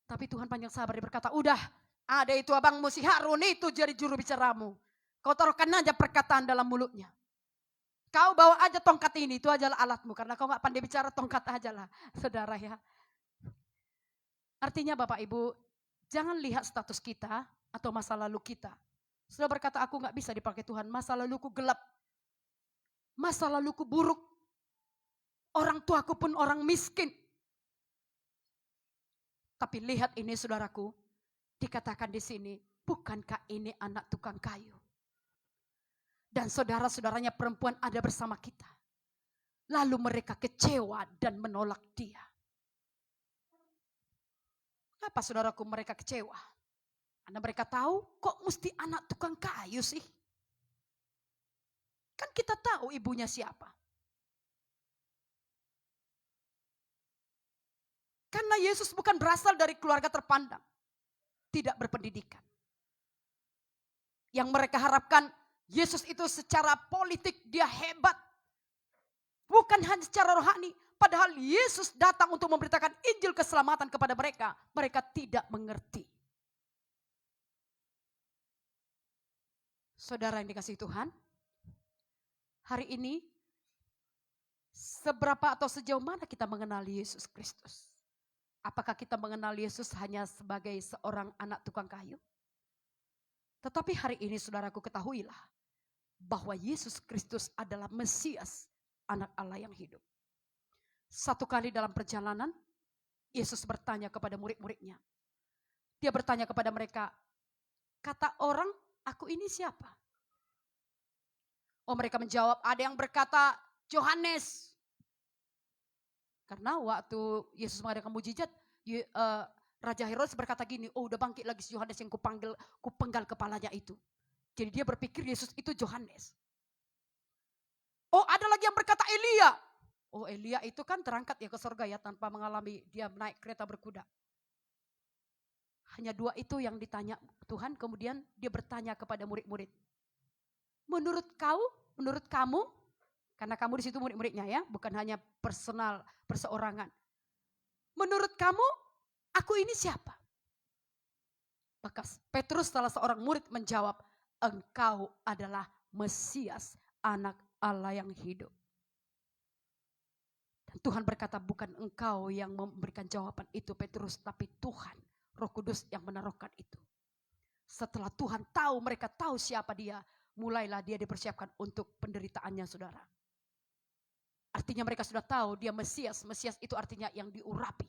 Tapi Tuhan panjang sabar, dia berkata, udah ada itu abangmu si Harun itu jadi juru bicaramu. Kau taruhkan aja perkataan dalam mulutnya. Kau bawa aja tongkat ini, itu ajalah alatmu. Karena kau gak pandai bicara, tongkat aja lah saudara ya. Artinya Bapak Ibu, jangan lihat status kita atau masa lalu kita. Sudah berkata aku gak bisa dipakai Tuhan, masa laluku gelap. Masa laluku buruk. Orang tuaku pun orang miskin. Tapi lihat ini saudaraku, dikatakan di sini, bukankah ini anak tukang kayu? Dan saudara-saudaranya perempuan ada bersama kita. Lalu mereka kecewa dan menolak dia. Apa saudaraku mereka kecewa? Karena mereka tahu kok mesti anak tukang kayu sih. Kan kita tahu ibunya siapa. Karena Yesus bukan berasal dari keluarga terpandang. Tidak berpendidikan. Yang mereka harapkan Yesus itu secara politik dia hebat. Bukan hanya secara rohani. Padahal Yesus datang untuk memberitakan Injil keselamatan kepada mereka. Mereka tidak mengerti. Saudara yang dikasihi Tuhan, hari ini seberapa atau sejauh mana kita mengenal Yesus Kristus? Apakah kita mengenal Yesus hanya sebagai seorang anak tukang kayu? Tetapi hari ini saudaraku ketahuilah bahwa Yesus Kristus adalah Mesias, anak Allah yang hidup. Satu kali dalam perjalanan, Yesus bertanya kepada murid-muridnya. Dia bertanya kepada mereka, kata orang, aku ini siapa? Oh mereka menjawab, ada yang berkata Yohanes. Karena waktu Yesus mengadakan mujizat, Raja Herodes berkata gini, oh udah bangkit lagi si Yohanes yang kupenggal kepalanya itu. Jadi dia berpikir Yesus itu Yohanes. Oh ada lagi yang berkata Elia. Oh Elia itu kan terangkat ya ke surga ya tanpa mengalami dia naik kereta berkuda. Hanya dua itu yang ditanya Tuhan, kemudian dia bertanya kepada murid-murid. Menurut kamu, karena kamu di situ murid-muridnya ya, bukan hanya personal, perseorangan. Menurut kamu, aku ini siapa? Maka Petrus salah seorang murid menjawab, engkau adalah Mesias, anak Allah yang hidup. Dan Tuhan berkata bukan engkau yang memberikan jawaban itu Petrus, tapi Tuhan, Roh Kudus yang menaruhkan itu. Setelah Tuhan tahu, mereka tahu siapa dia, mulailah dia dipersiapkan untuk penderitaannya saudara. Artinya mereka sudah tahu dia Mesias, Mesias itu artinya yang diurapi.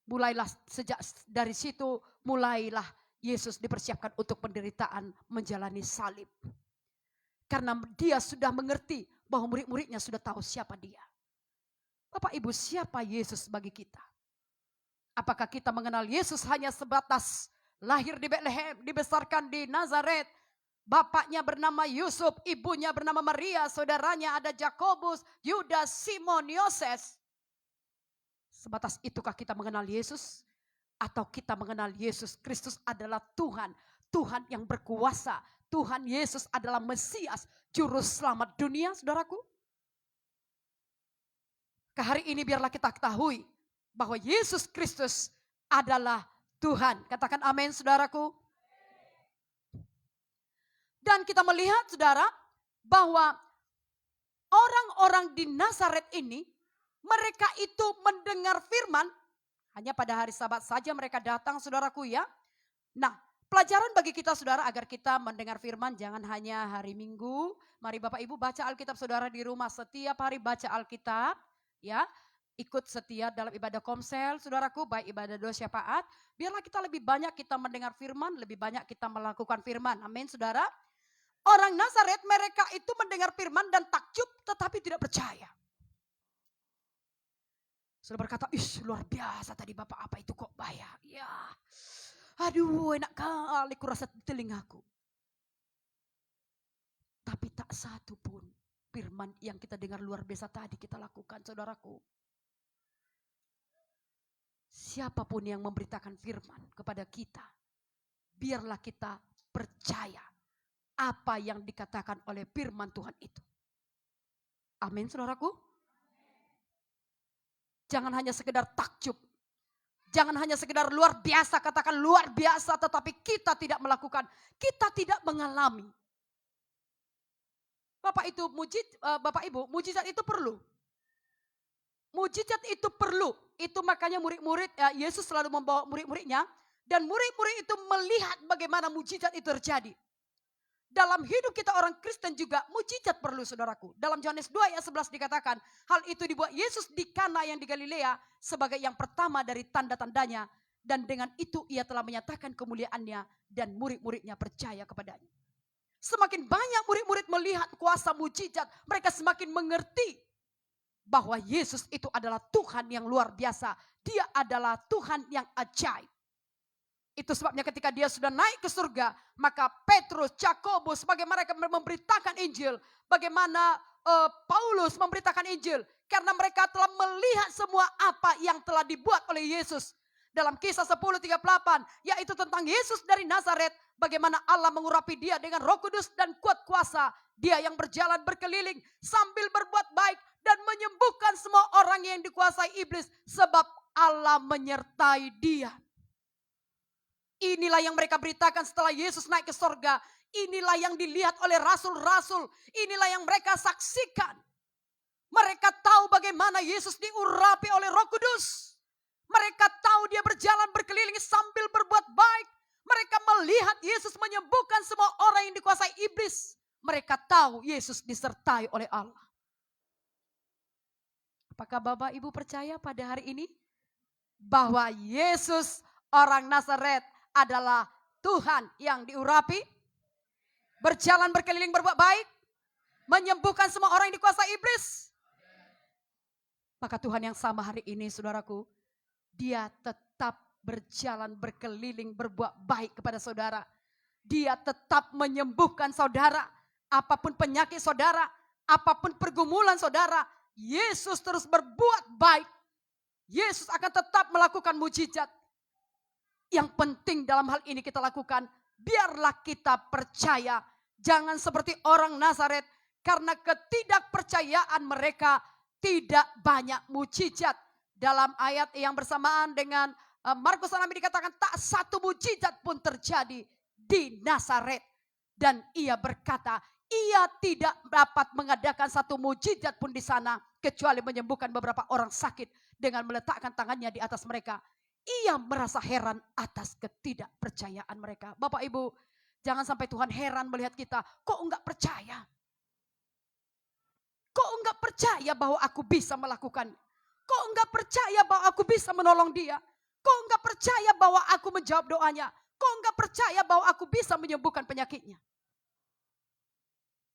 Mulailah sejak dari situ, mulailah Yesus dipersiapkan untuk penderitaan menjalani salib. Karena dia sudah mengerti bahwa murid-muridnya sudah tahu siapa dia. Bapak Ibu, siapa Yesus bagi kita? Apakah kita mengenal Yesus hanya sebatas lahir di Betlehem, dibesarkan di Nazaret, bapaknya bernama Yusuf, ibunya bernama Maria, saudaranya ada Yakobus, Yudas, Simon, Yoses. Sebatas itukah kita mengenal Yesus? Atau kita mengenal Yesus Kristus adalah Tuhan, Tuhan yang berkuasa, Tuhan Yesus adalah Mesias, juru selamat dunia, saudaraku? Ke hari ini biarlah kita ketahui bahwa Yesus Kristus adalah Tuhan. Katakan amin saudaraku. Dan kita melihat saudara bahwa orang-orang di Nazaret ini mereka itu mendengar firman hanya pada hari Sabat saja mereka datang saudaraku ya. Nah, pelajaran bagi kita saudara agar kita mendengar firman jangan hanya hari Minggu. Mari Bapak Ibu baca Alkitab saudara di rumah setiap hari baca Alkitab ya. Ikut setia dalam ibadah komsel saudaraku baik ibadah doa syafaat. Biarlah kita lebih banyak kita mendengar firman, lebih banyak kita melakukan firman. Amin saudara. Orang Nazaret mereka itu mendengar firman dan takjub tetapi tidak percaya. Sudah berkata, luar biasa tadi Bapak apa itu kok bayar. Ya, aduh enak kali kurasa di telingaku. Tapi tak satu pun firman yang kita dengar luar biasa tadi kita lakukan saudaraku. Siapapun yang memberitakan firman kepada kita, biarlah kita percaya apa yang dikatakan oleh firman Tuhan itu. Amin saudaraku. Jangan hanya sekedar takjub. Jangan hanya sekedar luar biasa, katakan luar biasa tetapi kita tidak melakukan, kita tidak mengalami. Bapak Ibu, mujizat itu perlu. Mujizat itu perlu. Itu makanya murid-murid, Yesus selalu membawa murid-muridnya dan murid-murid itu melihat bagaimana mujizat itu terjadi. Dalam hidup kita orang Kristen juga mujizat perlu saudaraku. Dalam Yohanes 2 ayat 11 dikatakan hal itu dibuat Yesus di Kana yang di Galilea sebagai yang pertama dari tanda-tandanya. Dan dengan itu ia telah menyatakan kemuliaannya dan murid-muridnya percaya kepadanya. Semakin banyak murid-murid melihat kuasa mujizat, mereka semakin mengerti bahwa Yesus itu adalah Tuhan yang luar biasa. Dia adalah Tuhan yang ajaib. Itu sebabnya ketika dia sudah naik ke surga, maka Petrus, Yakobus, bagaimana mereka memberitakan Injil, bagaimana Paulus memberitakan Injil, karena mereka telah melihat semua apa yang telah dibuat oleh Yesus. Dalam Kisah 10:38, yaitu tentang Yesus dari Nazaret, bagaimana Allah mengurapi dia dengan Roh Kudus dan kuat kuasa. Dia yang berjalan berkeliling sambil berbuat baik dan menyembuhkan semua orang yang dikuasai iblis, sebab Allah menyertai dia. Inilah yang mereka beritakan setelah Yesus naik ke sorga. Inilah yang dilihat oleh rasul-rasul. Inilah yang mereka saksikan. Mereka tahu bagaimana Yesus diurapi oleh Roh Kudus. Mereka tahu dia berjalan berkeliling sambil berbuat baik. Mereka melihat Yesus menyembuhkan semua orang yang dikuasai iblis. Mereka tahu Yesus disertai oleh Allah. Apakah Bapak Ibu percaya pada hari ini bahwa Yesus orang Nazaret adalah Tuhan yang diurapi, berjalan berkeliling berbuat baik, menyembuhkan semua orang yang dikuasai iblis? Maka Tuhan yang sama hari ini saudaraku, dia tetap berjalan berkeliling berbuat baik kepada saudara. Dia tetap menyembuhkan saudara, apapun penyakit saudara, apapun pergumulan saudara, Yesus terus berbuat baik. Yesus akan tetap melakukan mujizat. Yang penting dalam hal ini kita lakukan, biarlah kita percaya. Jangan seperti orang Nazaret, karena ketidakpercayaan mereka tidak banyak mujizat. Dalam ayat yang bersamaan dengan Markus 6 dikatakan tak satu mujizat pun terjadi di Nazaret. Dan ia berkata, ia tidak dapat mengadakan satu mujizat pun di sana, kecuali menyembuhkan beberapa orang sakit dengan meletakkan tangannya di atas mereka. Ia merasa heran atas ketidakpercayaan mereka. Bapak Ibu, jangan sampai Tuhan heran melihat kita. Kok enggak percaya? Kok enggak percaya bahwa aku bisa melakukan? Kok enggak percaya bahwa aku bisa menolong dia? Kok enggak percaya bahwa aku menjawab doanya? Kok enggak percaya bahwa aku bisa menyembuhkan penyakitnya?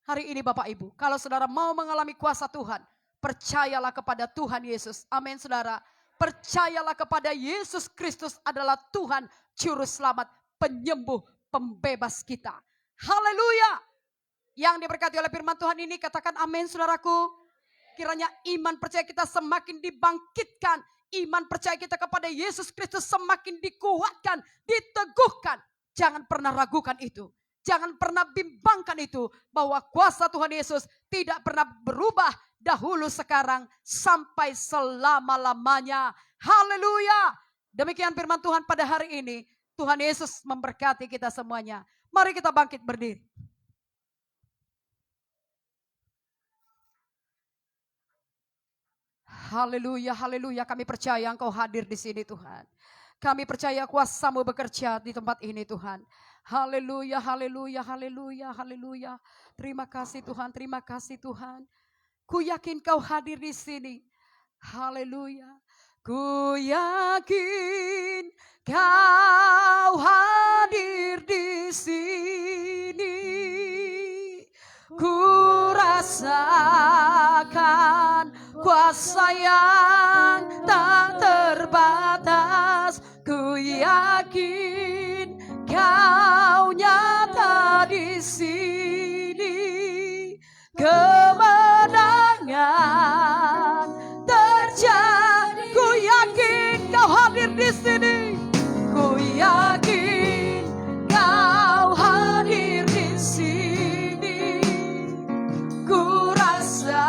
Hari ini Bapak Ibu, kalau saudara mau mengalami kuasa Tuhan, percayalah kepada Tuhan Yesus. Amin saudara. Percayalah kepada Yesus Kristus adalah Tuhan, Juru Selamat, Penyembuh, Pembebas kita. Haleluya. Yang diberkati oleh firman Tuhan ini, katakan amin saudaraku. Kiranya iman percaya kita semakin dibangkitkan. Iman percaya kita kepada Yesus Kristus semakin dikuatkan, diteguhkan. Jangan pernah ragukan itu. Jangan pernah bimbangkan itu, bahwa kuasa Tuhan Yesus tidak pernah berubah dahulu, sekarang, sampai selama-lamanya. Haleluya. Demikian firman Tuhan pada hari ini. Tuhan Yesus memberkati kita semuanya. Mari kita bangkit berdiri. Haleluya, haleluya. Kami percaya Engkau hadir di sini Tuhan. Kami percaya kuasa-Mu bekerja di tempat ini Tuhan. Haleluya, haleluya, haleluya, haleluya. Terima kasih Tuhan, terima kasih Tuhan. Ku yakin Kau hadir di sini. Haleluya. Ku yakin Kau hadir di sini. Ku rasakan kuasa yang tak terbatas. Ku yakin Kau nyata di sini. Kemenangan terjadi. Ku yakin Kau hadir di sini. Ku yakin Kau hadir di sini. Ku rasakan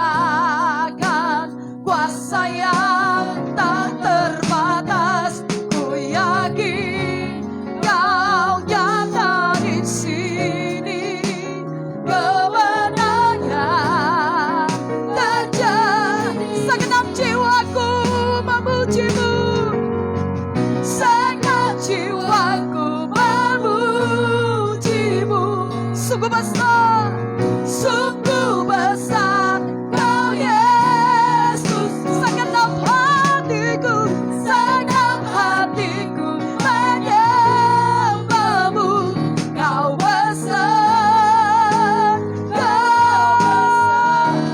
kuasa yang tak terbatas. Ku yakin Kau nyata di sini. Kemenangan terjadi. Segenap jiwaku memuji-Mu. Segenap jiwaku memuji-Mu. Sungguh besar, sungguh besar Kau Yesus. Segenap hatiku menyembah-Mu. Kau besar,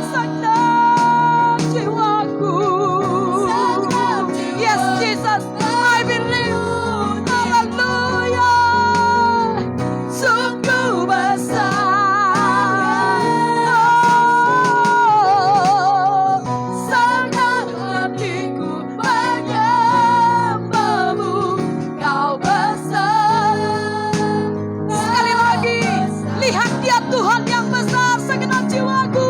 segenap jiwaku. Yes Jesus, I believe. Hallelujah. Sungguh besar, sangat hatiku menyembah-Mu. Kau besar. Sekali lagi, lihat Dia Tuhan yang besar. Segenap jiwaku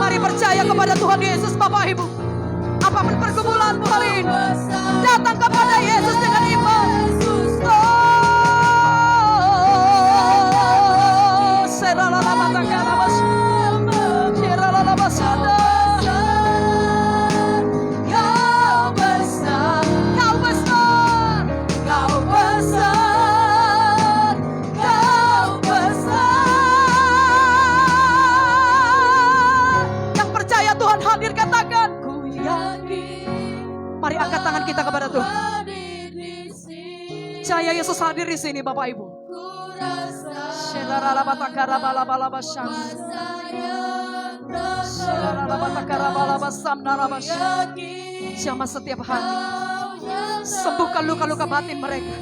mari percaya kepada Tuhan Yesus Bapak Ibu. Apapun pergumulanmu hari ini, datang kepada Yesus dengan iman. Kau besar, Kau besar, Kau besar, Kau besar. Yang percaya Tuhan hadir katakan, ku yakin. Mari angkat tangan kita kepada Tuhan. Percaya Yesus hadir di sini Bapak Ibu. Jamah setiap hati. Sembuhkan luka-luka batin mereka.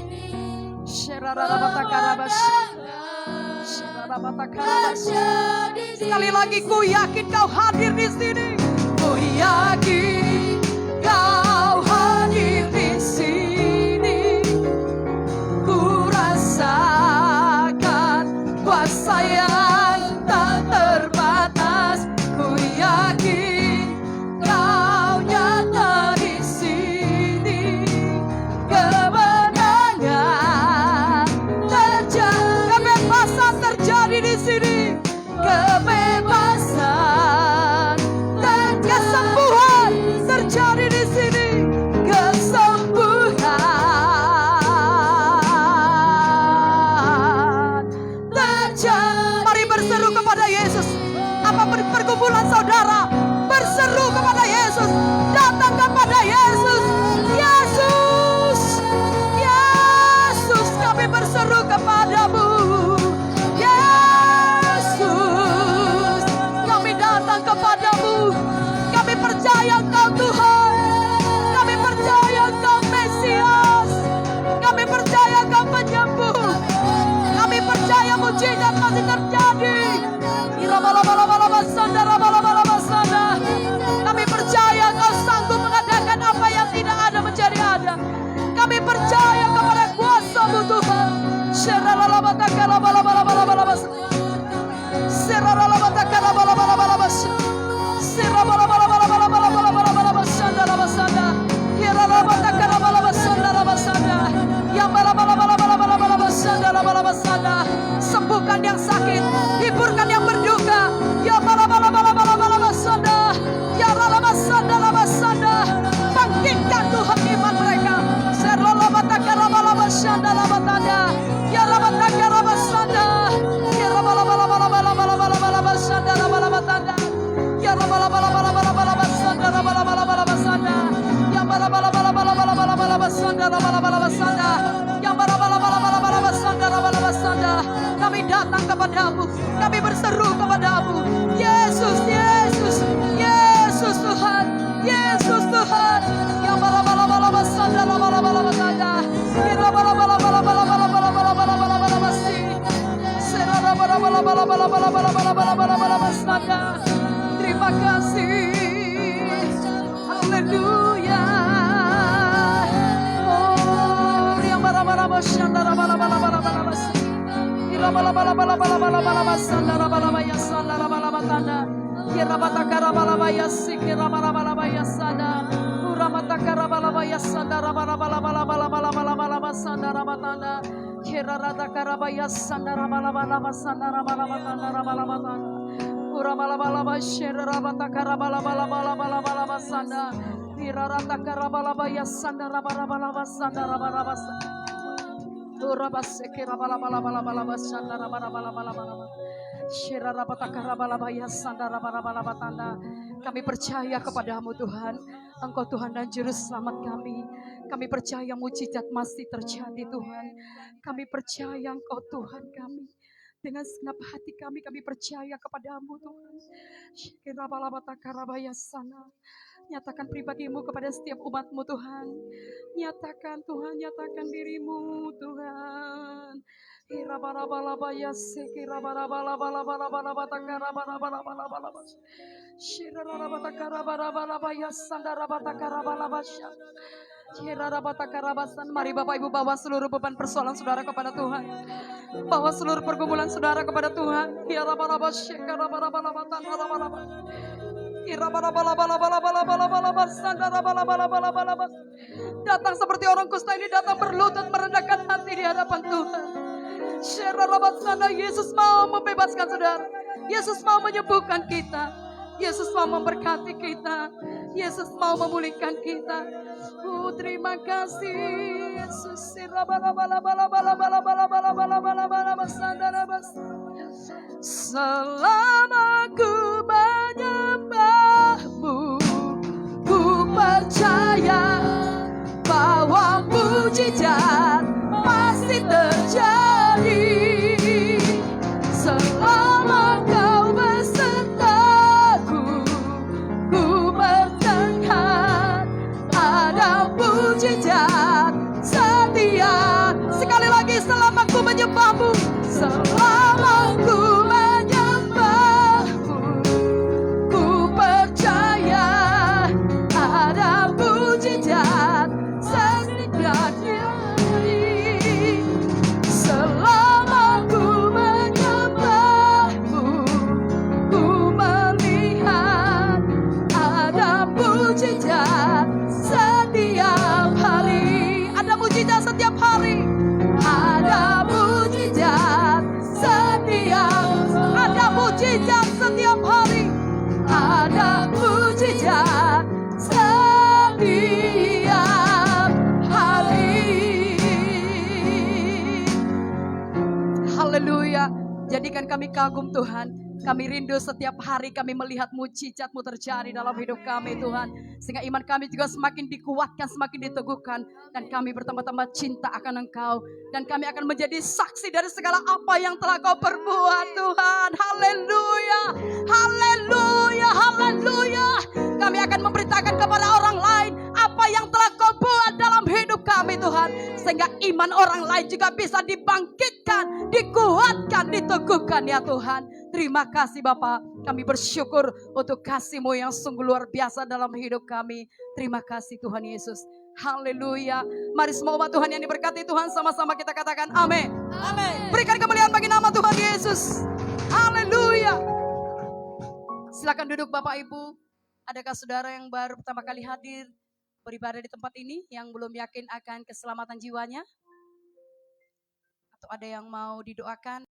Sekali lagi ku yakin Kau hadir di sini. Ku yakin Kau hadir di sini. Ku rasakan kuasa yang tak terbatas. Ku yakin Kau nyata di sini. Kemenangan terjadi. Kebebasan terjadi di sini. Kebebasan dan kesembuhan terjadi di sini. Kesembuhan terjadi. Mari berseru kepada Yesus. Apapun pergumulan saudara, berseru kepada Yesus. Datang kepada Yesus. Yesus, Yesus, kami berseru kepadamu. Yesus, kami datang kepadamu. Kami percaya Engkau Tuhan. Kami percaya Engkau Mesias. Kami percaya Engkau penyembuh. Kami percaya mujizat masih terjadi. Kami percaya Engkau sanggup mengadakan apa yang tidak ada menjadi ada. Kami percaya kepada kuasa-Mu Tuhan. datang kepadamu, kami berseru kepadamu. Yesus, Yesus, Yesus Tuhan, Yesus Tuhan. Ya bala bala bala basanda bala bala bala bala. Ya bala bala bala bala bala bala bala bala bala bala basi. Serara bala bala bala bala bala bala bala bala bala bala basanda. Terima kasih. Haleluya. Oh, yang bala bala basanda bala bala bala bala basi. Ya bala bala bala bala bala bala basanda bala bala sanda bala batanda. Kira bata kara bala baya sikira bala bala baya sada. Uramata kara bala baya sada bala bala bala bala bala bala bala basanda rabatanda. Kira rata kara baya sanda bala bala basanda bala batanda bala batanda. Urabala bala bashira rabata kara bala bala bala bala bala basanda. Kira rata kara bala baya sanda bala bala basanda bala basanda. Urabasekira bala bala bala bala basanda bala bala bala bala. Kami percaya kepadamu Tuhan. Engkau Tuhan dan Juru Selamat kami. Kami percaya mujizat masih terjadi Tuhan. Kami percaya Engkau Tuhan kami. Dengan segenap hati kami percaya kepadamu Tuhan. Nyatakan pribadimu kepada setiap umatmu Tuhan. Nyatakan Tuhan, nyatakan dirimu Tuhan. Mari Bapak Ibu bawa seluruh beban persoalan saudara kepada Tuhan. Bawa seluruh pergumulan saudara kepada Tuhan. Datang seperti orang kusta ini, datang berlutut merendahkan hati di hadapan Tuhan. Yesus mau membebaskan saudara. Yesus mau menyembuhkan kita. Yesus mau memberkati kita. Yesus mau memulihkan kita. Terima kasih Yesus. Selama ku menyembahmu, ku percaya bahwa mujizat pasti terjadi. Selama kau besertaku, ku bertekad ada mujizat setia. Sekali lagi, selama ku menyembahmu, selama ku menyembahmu, ku percaya ada mujizat setia. Selama ku menyembahmu, ku melihat ada mujizat setiap hari. Ada mujizat setiap hari. Ada mujizat setiap. Ada mujizat setiap hari. Ada mujizat setiap hari. Haleluya. Jadikan kami kagum Tuhan. Kami rindu setiap hari kami melihat mujizat-Mu terjadi dalam hidup kami Tuhan. Sehingga iman kami juga semakin dikuatkan, semakin diteguhkan. Dan kami bertambah-tambah cinta akan Engkau. Dan kami akan menjadi saksi dari segala apa yang telah Kau perbuat Tuhan. Haleluya, haleluya, haleluya. Kami akan memberitakan kepada orang lain apa yang telah Kau buat dalam hidup kami Tuhan. Sehingga iman orang lain juga bisa dibangkitkan, dikuatkan, diteguhkan ya Tuhan. Terima kasih Bapa, kami bersyukur untuk kasih-Mu yang sungguh luar biasa dalam hidup kami. Terima kasih Tuhan Yesus. Haleluya. Mari semua umat Tuhan yang diberkati Tuhan, sama-sama kita katakan amin. Amin. Berikan kemuliaan bagi nama Tuhan Yesus. Haleluya. Silakan duduk Bapak Ibu. Adakah saudara yang baru pertama kali hadir beribadah di tempat ini, yang belum yakin akan keselamatan jiwanya? Atau ada yang mau didoakan?